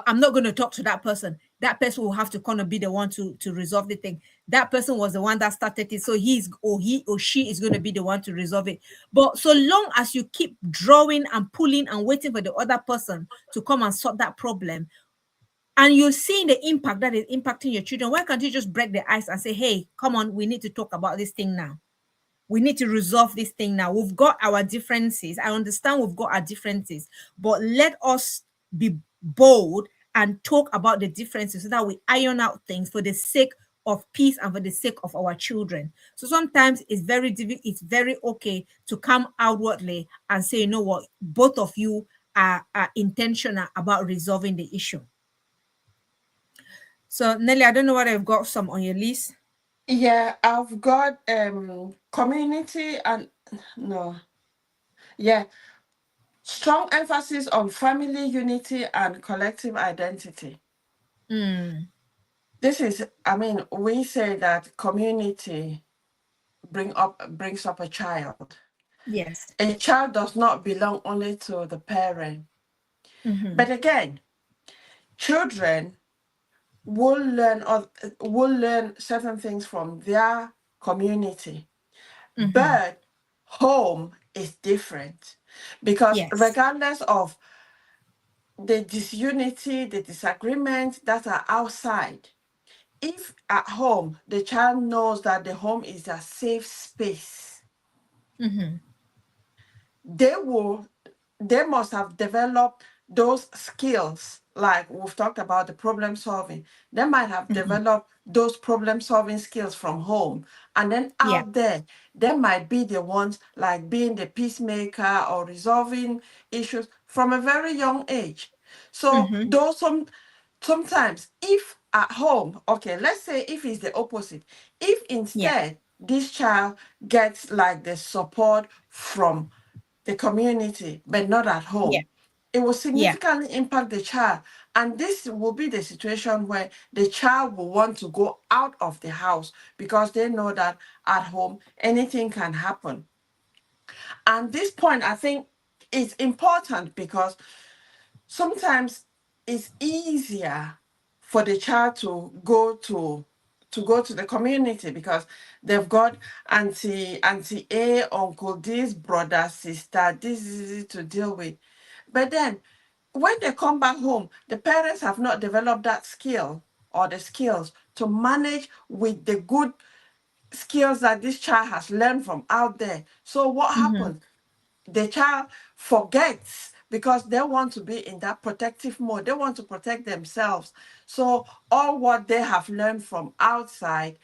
A: I'm not going to talk to that person. That person will have to kind of be the one to resolve the thing. That person was the one that started it, so he or she is going to be the one to resolve it. But so long as you keep drawing and pulling and waiting for the other person to come and sort that problem, and you're seeing the impact that is impacting your children, why can't you just break the ice and say, hey, come on, we need to talk about this thing now? We need to resolve this thing now. We've got our differences. I understand we've got our differences, but let us be bold and talk about the differences so that we iron out things for the sake of peace and for the sake of our children. So sometimes it's very okay to come outwardly and say, you know what, both of you are intentional about resolving the issue. So Nelly, I don't know whether you've got some on your list.
B: Yeah, I've got community and no. Yeah, strong emphasis on family unity and collective identity.
A: Mm,
B: This is, I mean, we say that community brings up a child.
A: yes.
B: A child does not belong only to the parent.
A: Mm-hmm.
B: But again, children will learn certain things from their community.
A: Mm-hmm.
B: But home is different because
A: Yes.
B: regardless of the disunity, the disagreement that are outside, if at home the child knows that the home is a safe space,
A: Mm-hmm.
B: they will they must have developed those skills, like we've talked about the problem solving. They might have
A: Mm-hmm.
B: developed those problem solving skills from home, and then
A: Yeah.
B: out there they might be the ones like being the peacemaker or resolving issues from a very young age. So
A: Mm-hmm.
B: those sometimes if at home, okay, let's say if it's the opposite, if
A: Yeah.
B: instead this child gets like the support from the community, but not at
A: Yeah.
B: home, it will
A: Yeah.
B: significantly impact the child. And this will be the situation where the child will want to go out of the house because they know that at home anything can happen. And this point, I think, is important because sometimes it's easier for the child to go to the community because they've got auntie A, uncle this, brother, sister, this is easy to deal with. But then when they come back home, the parents have not developed that skill or the skills to manage with the good skills that this child has learned from out there. So what
A: Mm-hmm.
B: happens? The child forgets because they want to be in that protective mode. They want to protect themselves. So all what they have learned from outside,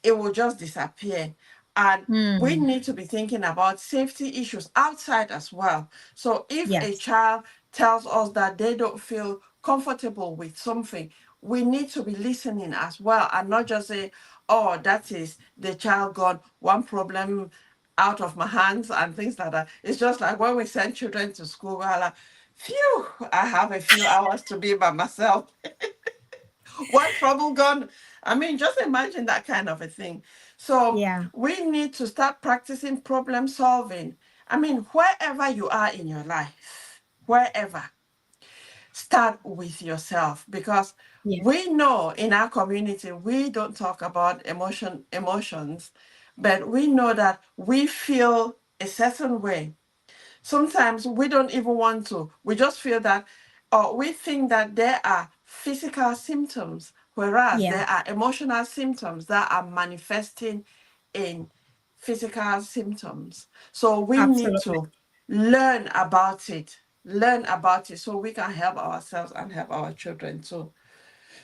B: it will just disappear. And we
A: Mm.
B: need to be thinking about safety issues outside as well. So if a
A: Yes.
B: child tells us that they don't feel comfortable with something, we need to be listening as well and not just say, oh, that is the child gone, one problem out of my hands and things like that. It's just like when we send children to school, we're like, phew, I have a few hours to be by myself. One trouble gone. I mean, just imagine that kind of a thing. So
A: Yeah.
B: we need to start practicing problem solving. I mean, wherever you are in your life, wherever, start with yourself, because
A: Yeah.
B: we know in our community we don't talk about emotions, but we know that we feel a certain way. Sometimes we don't even want to. We just feel that, or we think that there are physical symptoms, whereas
A: Yeah.
B: there are emotional symptoms that are manifesting in physical symptoms. So we need
A: Absolutely.
B: to learn about it so we can help ourselves and help our children too.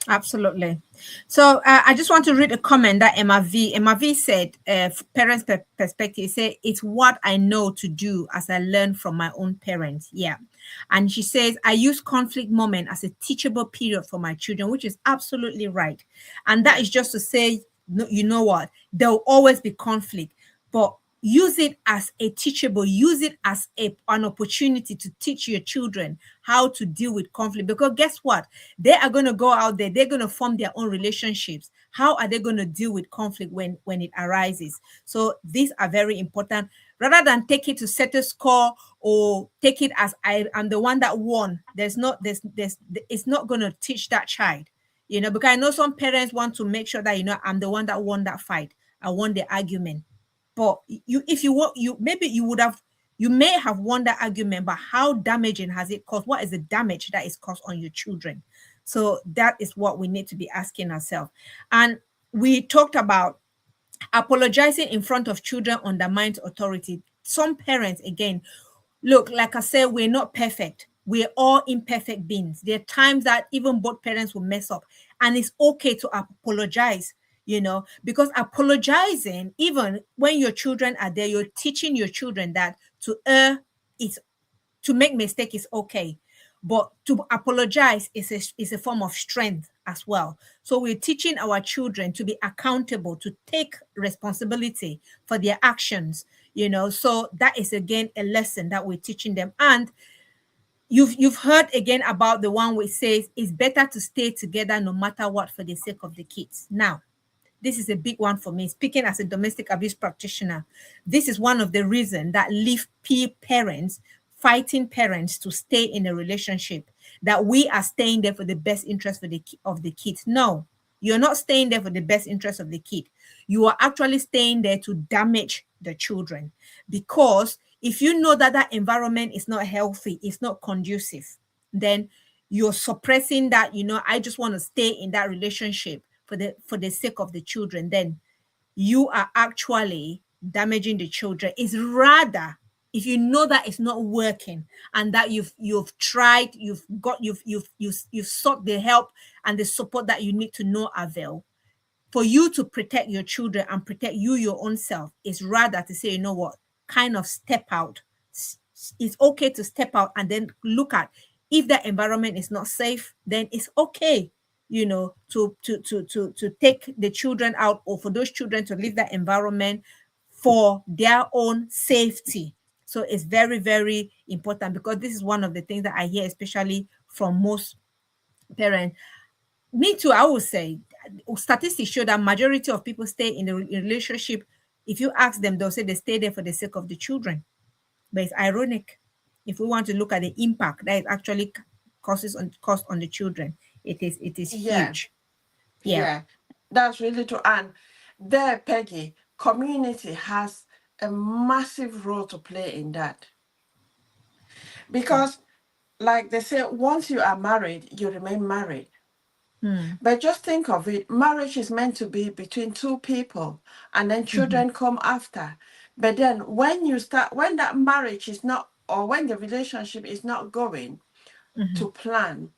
A: Absolutely. So I just want to read a comment that Emma V said, parents' perspective, say it's what I know to do as I learn from my own parents. Yeah. And she says, I use conflict moment as a teachable period for my children, which is absolutely right. And that
B: Yeah.
A: is just to say, no, you know what? There'll always be conflict, but use it as a teachable, use it as an opportunity to teach your children how to deal with conflict. Because guess what? They are going to go out there, they're going to form their own relationships. How are they going to deal with conflict when it arises? So these are very important. Rather than take it to settle score or take it as I am the one that won, there's it's not going to teach that child. Because I know some parents want to make sure that I'm the one that won that fight, I won the argument. But if you want, maybe you may have won that argument, but how damaging has it caused? What is the damage that is caused on your children? So that is what we need to be asking ourselves. And we talked about apologizing in front of children undermines authority. Some parents, again, look, like I said, we're not perfect. We're all imperfect beings. There are times that even both parents will mess up, and it's okay to apologize, because apologizing, even when your children are there, you're teaching your children that to err is to make mistake is okay, but to apologize is a form of strength as well. So we're teaching our children to be accountable, to take responsibility for their actions. So that is again a lesson that we're teaching them. And you've heard again about the one which says it's better to stay together no matter what for the sake of the kids. Now, this is a big one for me. Speaking as a domestic abuse practitioner, this is one of the reasons that leave parents fighting parents to stay in a relationship. That we are staying there for the best interest of the kids. No, you're not staying there for the best interest of the kid. You are actually staying there to damage the children, because if you know that that environment is not healthy, it's not conducive, then you're suppressing that. I just want to stay in that relationship for the sake of the children. Then you are actually damaging the children. It's rather, if you know that it's not working, and that you've tried, you've sought the help and the support that you need to no avail, for you to protect your children and protect your own self, is rather to say, you know what, kind of step out. It's okay to step out and then look at, if the environment is not safe, then it's okay, to take the children out, or for those children to leave that environment for their own safety. So it's very, very important, because this is one of the things that I hear, especially from most parents. Me too, I would say statistics show that majority of people stay in a relationship. If you ask them, they'll say they stay there for the sake of the children. But it's ironic. If we want to look at the impact that it actually causes on cost on the children, it is
B: Yeah.
A: huge. Yeah.
B: Yeah. That's really true. And there, Peggy, community has a massive role to play in that. Because, like they say, once you are married, you remain married.
A: Hmm.
B: But just think of it, marriage is meant to be between two people, and then
A: Hmm.
B: children come after. But then when that marriage is not, or when the relationship is not going
A: Hmm.
B: to plan,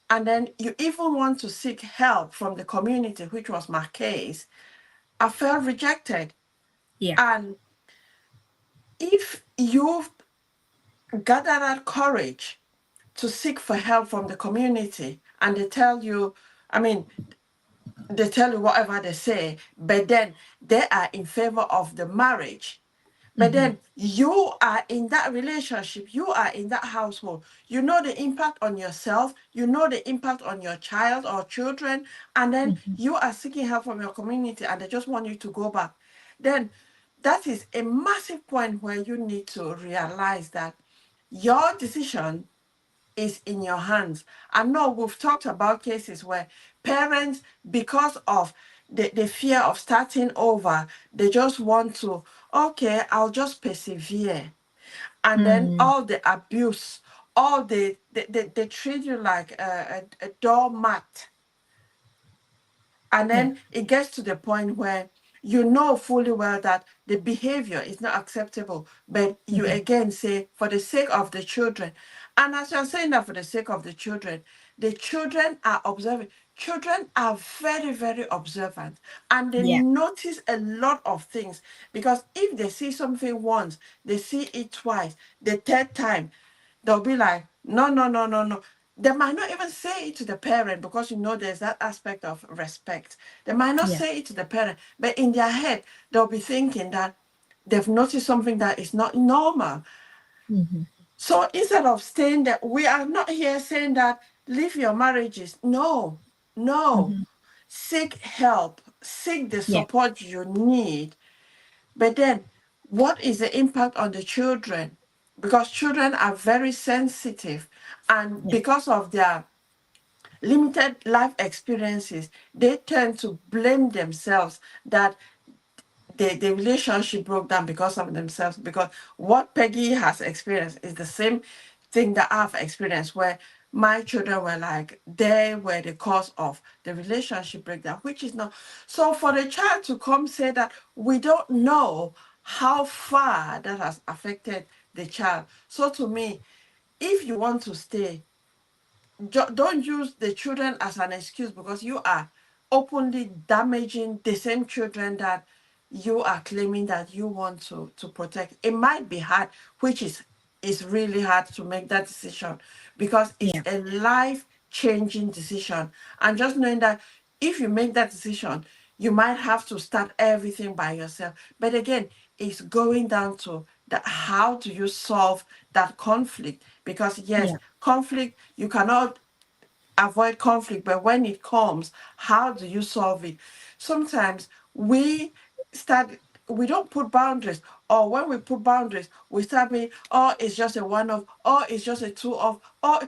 B: and then you even want to seek help from the community, which was my case, I felt rejected.
A: Yeah.
B: And if you've gathered that courage to seek for help from the community, and they tell you, I mean, they tell you whatever they say, but then they are in favor of the marriage. But
A: Mm-hmm.
B: then you are in that relationship, you are in that household. You know the impact on yourself, you know the impact on your child or children, and then
A: Mm-hmm.
B: you are seeking help from your community and they just want you to go back. Then that is a massive point where you need to realize that your decision is in your hands. I know we've talked about cases where parents, because of the fear of starting over, they just want to, okay, I'll just persevere. And then
A: Mm.
B: all the abuse, all they treat you like a doormat. And
A: Yeah.
B: then it gets to the point where you know fully well that the behavior is not acceptable, but you
A: Mm-hmm.
B: again say, for the sake of the children. And as you're saying that for the sake of the children are observing. Children are very, very observant and they
A: Yeah.
B: notice a lot of things because if they see something once, they see it twice, the third time, they'll be like, no, no, no, no, no. They might not even say it to the parent because you know there's that aspect of respect. They might not
A: Yeah.
B: say it to the parent, but in their head, they'll be thinking that they've noticed something that is not normal.
A: Mm-hmm.
B: So instead of saying that, we are not here saying that leave your marriages. No, no.
A: Mm-hmm.
B: Seek help, seek the
A: Yeah.
B: support you need. But then, what is the impact on the children? Because children are very sensitive, and
A: Yeah.
B: because of their limited life experiences, they tend to blame themselves that the relationship broke down because of themselves. Because what Peggy has experienced is the same thing that I've experienced, where my children were like, they were the cause of the relationship breakdown, which is not. So for the child to come say that, we don't know how far that has affected the child. So to me, if you want to stay, don't use the children as an excuse, because you are openly damaging the same children that you are claiming that you want to protect. It might be hard, which is really hard to make that decision because it's
A: Yeah.
B: a life changing decision. And just knowing that if you make that decision, you might have to start everything by yourself. But again, it's going down to that, how do you solve that conflict? Because yes,
A: Yeah.
B: conflict, you cannot avoid conflict, but when it comes, how do you solve it? Sometimes we start, we don't put boundaries, or when we put boundaries, we start being, oh, it's just a one off, oh, it's just a two off, oh,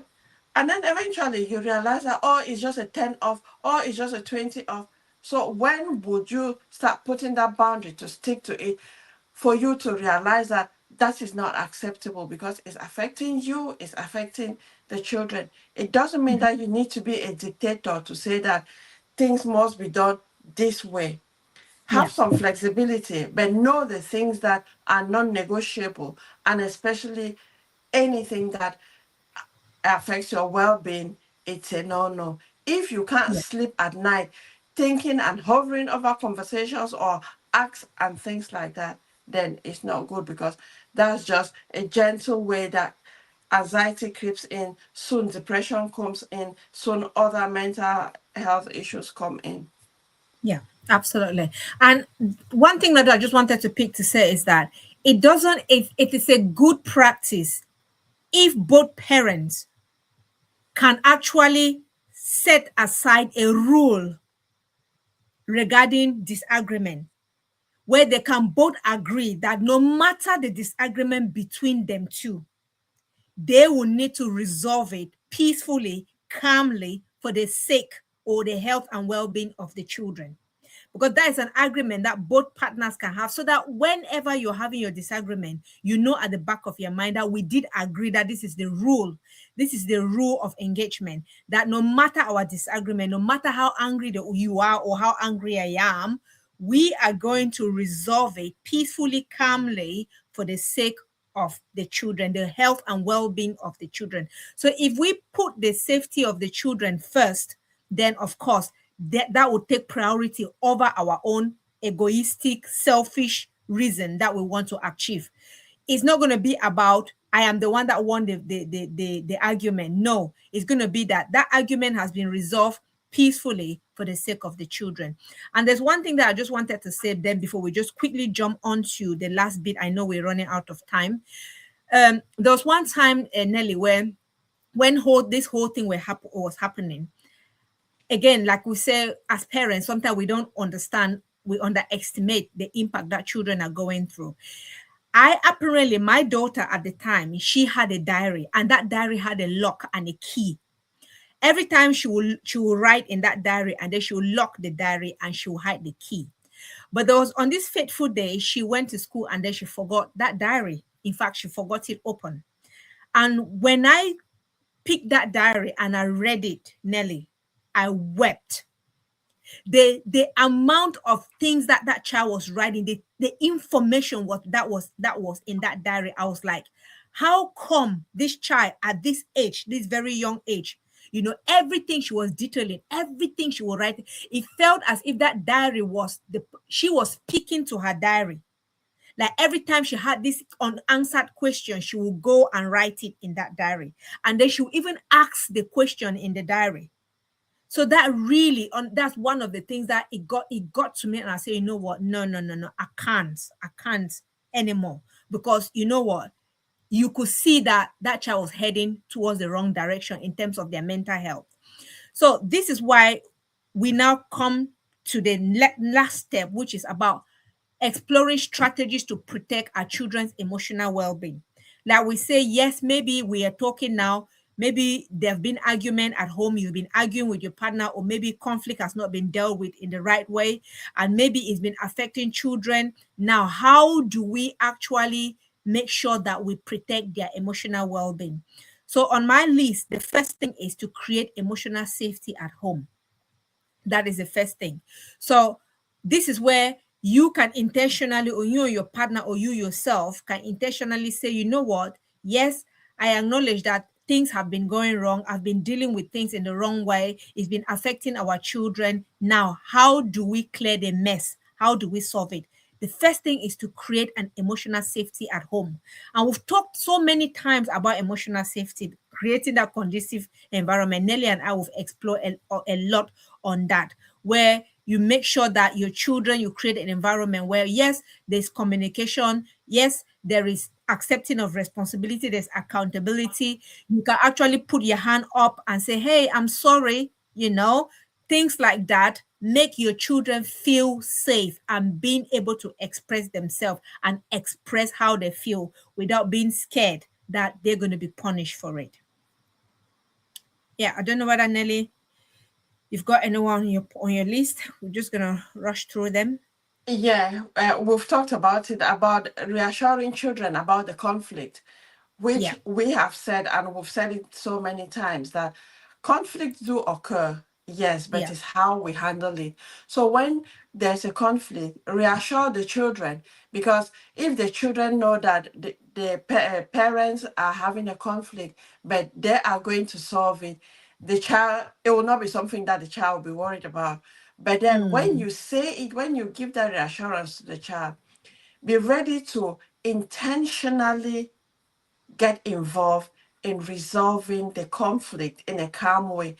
B: and then eventually you realize that, oh, it's just a 10 off, oh, it's just a 20 off. So when would you start putting that boundary to stick to it, for you to realize that that is not acceptable because it's affecting you, it's affecting the children. It doesn't mean
A: Mm-hmm.
B: that you need to be a dictator to say that things must be done this way. Have
A: Yeah.
B: some flexibility, but know the things that are non-negotiable, and especially anything that affects your well-being, it's a no-no. If you can't
A: Yeah.
B: sleep at night thinking and hovering over conversations or acts and things like that, then it's not good, because that's just a gentle way that anxiety creeps in, soon depression comes in, soon other mental health issues come in.
A: Yeah, absolutely. And one thing that I just wanted to pick to say is that it doesn't, it is a good practice if both parents can actually set aside a rule regarding disagreement where they can both agree that no matter the disagreement between them two, they will need to resolve it peacefully, calmly, for the sake or the health and well being of the children. Because that is an agreement that both partners can have, so that whenever you're having your disagreement, you know at the back of your mind that we did agree that this is the rule. This is the rule of engagement, that no matter our disagreement, no matter how angry you are or how angry I am, we are going to resolve it peacefully, calmly, for the sake of the children, the health and well-being of the children. So if we put the safety of the children first, then of course that would take priority over our own egoistic, selfish reason that we want to achieve. It's not going to be about I am the one that won the argument. No, it's going to be that that argument has been resolved peacefully for the sake of the children. And there's one thing that I just wanted to say then before we just quickly jump onto the last bit. I know we're running out of time. There was one time, Nelly, where when this whole thing was happening, again, like we say, as parents, sometimes we don't understand, we underestimate the impact that children are going through. I apparently, my daughter at the time, she had a diary, and that diary had a lock and a key. Every time she will write in that diary, and then she will lock the diary and she will hide the key. But there was on this fateful day, she went to school and then she forgot that diary. In fact, she forgot it open. And when I picked that diary and I read it, Nelly, I wept. The amount of things that that child was writing, the information that was in that diary, I was like, how come this child at this age, this very young age, everything she was detailing, everything she was writing, it felt as if that diary was she was speaking to her diary. Like every time she had this unanswered question, she would go and write it in that diary, and then she would even ask the question in the diary. So that really, that's one of the things that it got to me, and I say, you know what? No, no, no, no, I can't anymore, because you know what? You could see that that child was heading towards the wrong direction in terms of their mental health. So this is why we now come to the last step, which is about exploring strategies to protect our children's emotional well-being. Like we say, yes, maybe we are talking now, maybe there have been argument at home, you've been arguing with your partner, or maybe conflict has not been dealt with in the right way, and maybe it's been affecting children. Now, how do we actually make sure that we protect their emotional well-being? So on my list, the first thing is to create emotional safety at home. That is the first thing. So this is where you can intentionally, or you or your partner, or you yourself can intentionally say, you know what? Yes, I acknowledge that things have been going wrong. I've been dealing with things in the wrong way. It's been affecting our children. Now, how do we clear the mess? How do we solve it? The first thing is to create an emotional safety at home. And we've talked so many times about emotional safety, creating that conducive environment. Nelly and I will explore a lot on that, where you make sure that your children, you create an environment where, yes, there's communication, yes, there is accepting of responsibility, there's accountability. You can actually put your hand up and say, hey, I'm sorry, things like that make your children feel safe and being able to express themselves and express how they feel without being scared that they're going to be punished for it. Yeah, I don't know whether, Nelly, you've got anyone on your list. We're just gonna rush through them.
B: Yeah, we've talked about it, about reassuring children about the conflict, which
A: Yeah.
B: we have said, and we've said it so many times, that conflicts do occur, yes, but
A: Yeah.
B: it's how we handle it. So when there's a conflict, reassure the children, because if the children know that the parents are having a conflict, but they are going to solve it, the child, it will not be something that the child will be worried about. But then when
A: Mm.
B: you say it, when you give that reassurance to the child, be ready to intentionally get involved in resolving the conflict in a calm way.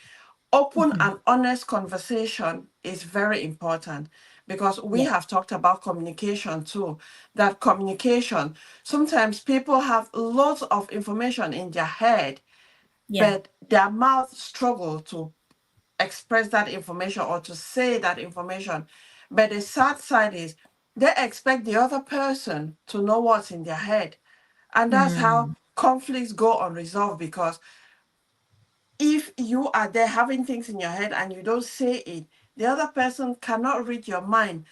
B: Open
A: Mhm.
B: and honest conversation is very important, because we
A: Yeah.
B: have talked about communication too. That communication, sometimes people have lots of information in their head,
A: Yeah.
B: but their mouth struggle to express that information or to say that information. But the sad side is they expect the other person to know what's in their head. And that's how
A: Mm.
B: conflicts go unresolved, because if you are there having things in your head and you don't say it, the other person cannot read your mind.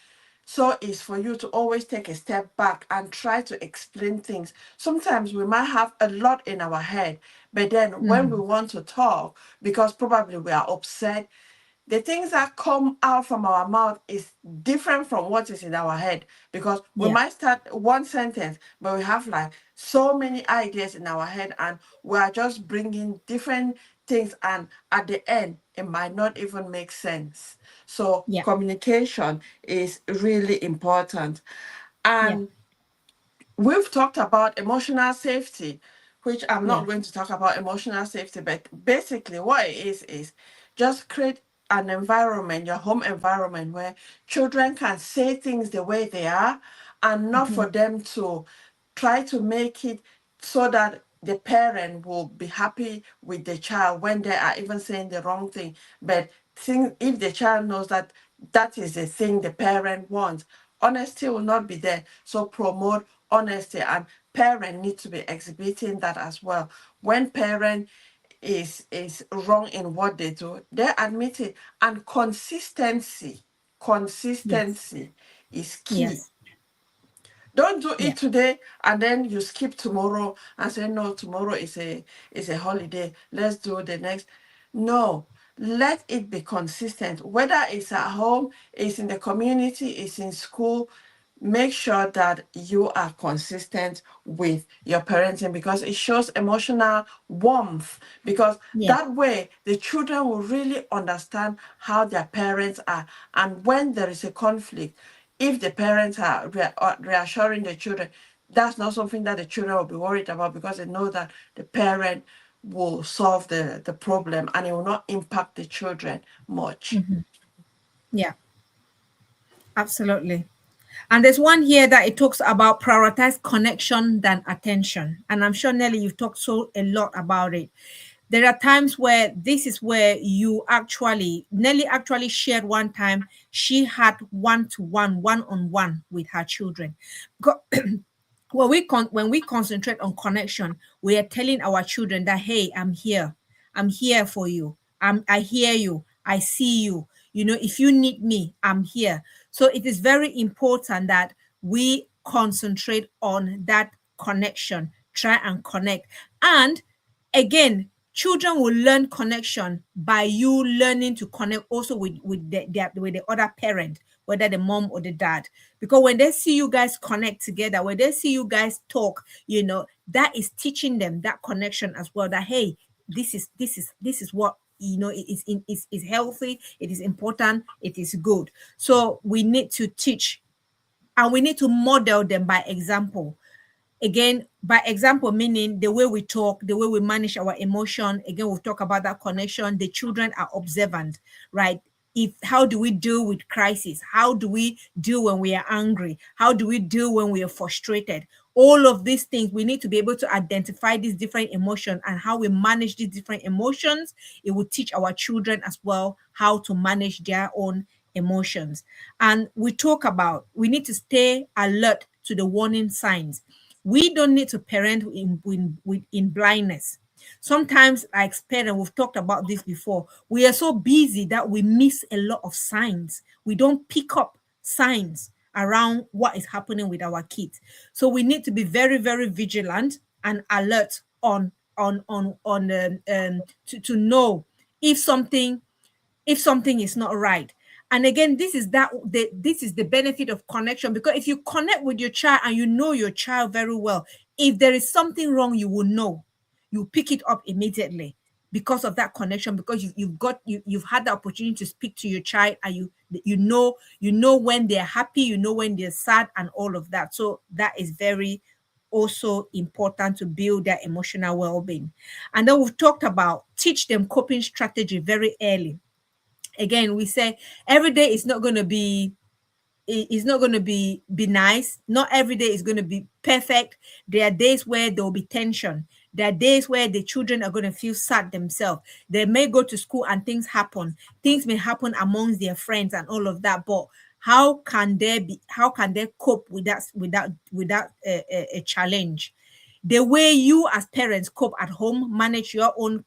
B: So it's for you to always take a step back and try to explain things. Sometimes we might have a lot in our head, but then when we
A: Mm.
B: want to talk, because probably we are upset, the things that come out from our mouth is different from what is in our head, because we
A: Yeah.
B: might start one sentence but we have like so many ideas in our head, and we are just bringing different things, and at the end it might not even make sense. So
A: Yeah.
B: communication is really important.
A: Yeah.
B: And we've talked about emotional safety, which I'm
A: Yeah.
B: not going to talk about emotional safety, but basically what it is just create an environment, your home environment, where children can say things the way they are, and not
A: Mhm.
B: for them to try to make it so that the parent will be happy with the child when they are even saying the wrong thing. But if the child knows that that is the thing the parent wants, honesty will not be there. So promote honesty, and parent need to be exhibiting that as well. When parent is wrong in what they do, they admit it. And
A: Yes.
B: consistency is key.
A: Yes.
B: Don't do
A: Yeah.
B: it today and then you skip tomorrow and say no, tomorrow is a holiday. Let's do the next. No, let it be consistent. Whether it's at home, it's in the community, it's in school. Make sure that you are consistent with your parenting, because it shows emotional warmth. Because
A: Yeah.
B: that way the children will really understand how their parents are. And when there is a conflict, if the parents are reassuring the children, that's not something that the children will be worried about, because they know that the parent will solve the problem and it will not impact the children much.
A: Mhm. Yeah. Absolutely. And there's one here that it talks about prioritize connection than attention. And I'm sure, Nelly, you've talked so a lot about it. There are times where this is where you actually, Nelly actually shared one time she had one to one, one on one with her children. When we concentrate on connection, we are telling our children that, hey, I'm here for you, I hear you, I see you, if you need me, I'm here. So it is very important that we concentrate on that connection, try and connect. And again, children will learn connection by you learning to connect also with the other parent, whether the mom or the dad. Because when they see you guys connect together, when they see you guys talk, that is teaching them that connection as well, that hey, this is what is healthy, it is important, it is good. So we need to teach, and we need to model them by example. Again, by example, meaning the way we talk, the way we manage our emotion. Again, we'll talk about that connection. The children are observant, right? If How do we deal with crisis? How do we deal when we are angry? How do we deal when we are frustrated? All of these things, we need to be able to identify these different emotions and how we manage these different emotions. It will teach our children as well how to manage their own emotions. And we talk about we need to stay alert to the warning signs. We don't need to parent in blindness. Sometimes, like parents, we've talked about this before. We are so busy that we miss a lot of signs. We don't pick up signs around what is happening with our kids. So we need to be very, very vigilant and alert to know if something if something is not right. And again, this is the benefit of connection, because if you connect with your child and you know your child very well, if there is something wrong, you will know. You pick it up immediately because of that connection, because you've had the opportunity to speak to your child, and you know when they're happy, you know when they're sad, and all of that. So that is very also important to build their emotional well-being. And then we've talked about teach them coping strategy very early. Again, we say every day is not going to be is not going to be nice. Not every day is going to be perfect. There are days where there will be tension. There are days where the children are going to feel sad themselves. They may go to school and things may happen amongst their friends and all of that. But how can they cope with a challenge? The way you as parents cope at home, manage your own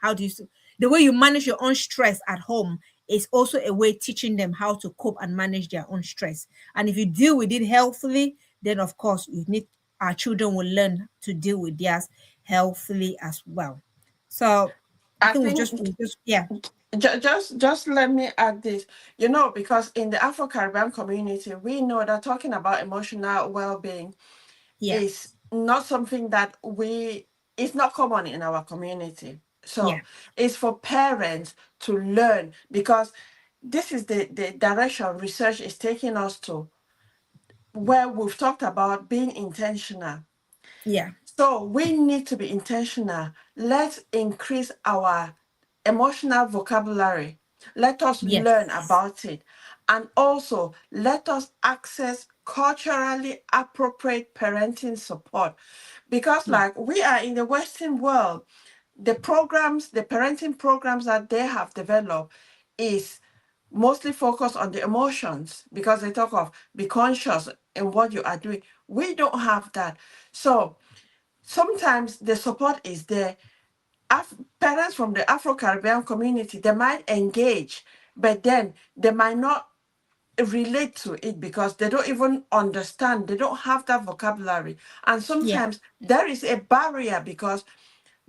A: how do you s- the way you manage your own stress at home is also a way teaching them how to cope and manage their own stress. And if you deal with it healthily, then of course our children will learn to deal with theirs healthily as well. So I
B: I
A: think
B: think
A: yeah.
B: just let me add this, because in the Afro-Caribbean community, we know that talking about emotional well-being
A: Yeah.
B: is not something that it's not common in our community.
A: Yeah.
B: So it's for parents to learn, because this is the direction research is taking us to. where we've talked about being intentional.
A: Yeah.
B: So we need to be intentional. Let's increase our emotional vocabulary. Let us learn
A: Yes.
B: about it. And also, let us access culturally appropriate parenting support. Because,
A: Yeah.
B: like, we are in the Western world, the programs, the parenting programs that they have developed is mostly focused on the emotions because they talk of be conscious in what you are doing. We don't have that. So, sometimes the support is there. Parents from the Afro-Caribbean community, they might engage, but then they might not relate to it because they don't even understand. They don't have that vocabulary. And
A: Yeah.
B: sometimes there is a barrier because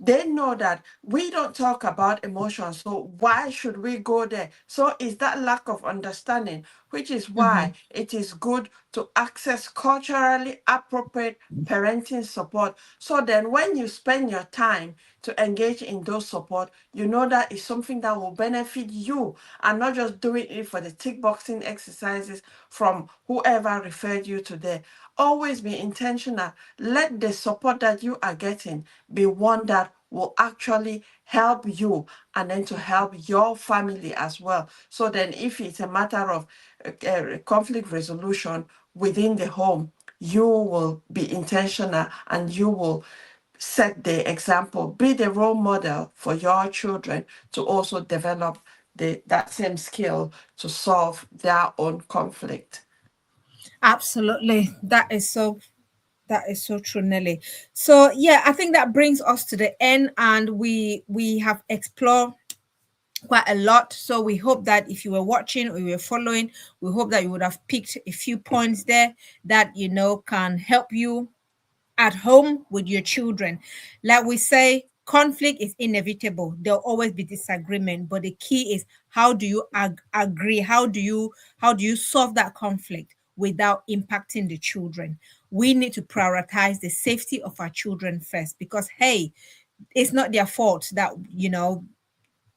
B: they know that we don't talk about emotions, so why should we go there? So it's that lack of understanding, which is why
A: Hmm.
B: it is good to access culturally appropriate parenting support. So then when you spend your time to engage in those support, you know that is something that will benefit you and not just doing it for the tick boxing exercises from whoever referred you to there. Always be intentional. Let the support that you are getting be one that will actually help you and then to help your family as well. So then, if it's a matter of conflict resolution within the home, you will be intentional and you will set the example, be the role model for your children to also develop that same skill to solve their own conflict.
A: Absolutely. That is so true, Nelly. So yeah, I think that brings us to the end, and we have explored quite a lot. So we hope that if you were watching or you were following, we hope that you would have picked a few points there that can help you at home with your children. Like we say, conflict is inevitable. There'll always be disagreement, but the key is how do you agree? How do you solve that conflict without impacting the children? We need to prioritize the safety of our children first, because hey, it's not their fault that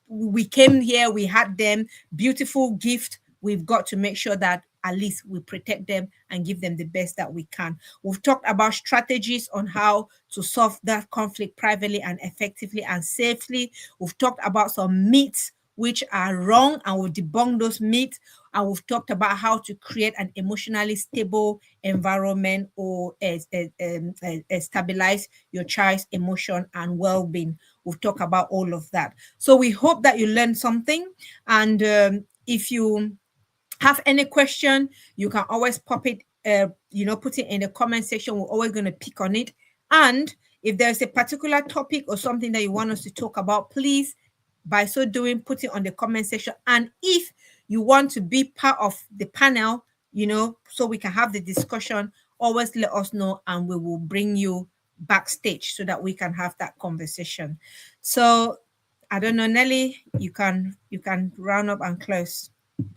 A: we came here, we had them, beautiful gift. We've got to make sure that at least we protect them and give them the best that we can. We've talked about strategies on how to solve that conflict privately and effectively and safely. We've talked about some myths which are wrong, and we've debunked those myths. And we've talked about how to create an emotionally stable environment, or stabilize your child's emotion and well-being. We've talked about all of that. So we hope that you learned something. And if you have any question, you can always pop it, put it in the comment section. We're always going to pick on it. And if there's a particular topic or something that you want us to talk about, please, by so doing, put it on the comment section. And if you want to be part of the panel, so we can have the discussion, always let us know and we will bring you backstage so that we can have that conversation. So I don't know, Nelly, you can round up and close.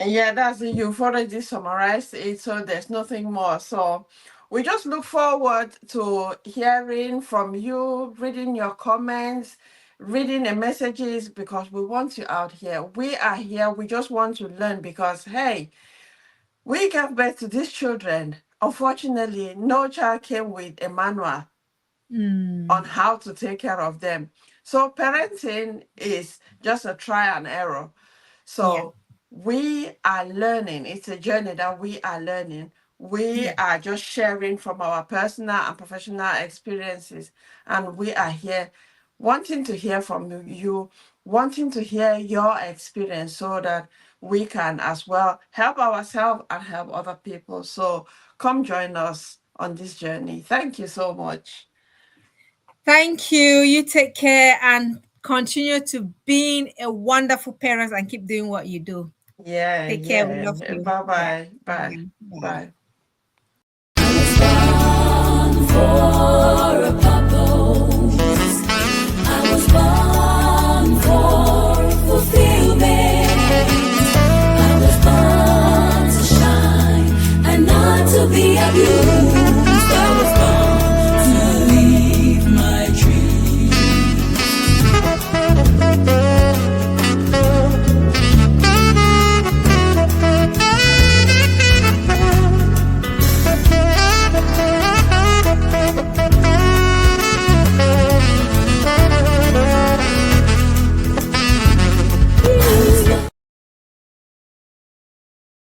B: Yeah, that's it. You've already summarized it, so there's nothing more. So we just look forward to hearing from you, reading your comments, reading the messages, because we want you out here. We are here. We just want to learn because, hey, we gave birth to these children. Unfortunately, no child came with a manual on
A: Mm,
B: how to take care of them. So parenting is just a try and error.
A: yeah,
B: So we are learning. It's a journey that we are learning. We
A: yeah.
B: are just sharing from our personal and professional experiences. And we are here wanting to hear from you, wanting to hear your experience so that we can as well help ourselves and help other people. So come join us on this journey. Thank you so much.
A: Thank you. You take care and continue to being a wonderful parent and keep doing what you do.
B: Yeah,
A: Take care. We
B: yeah.
A: love you.
B: Bye
A: Yeah.
B: bye. Bye.
A: Bye. Bye.
B: Bye.
C: Born for a purpose. I was born for fulfillment. I was born to shine and not to be abused.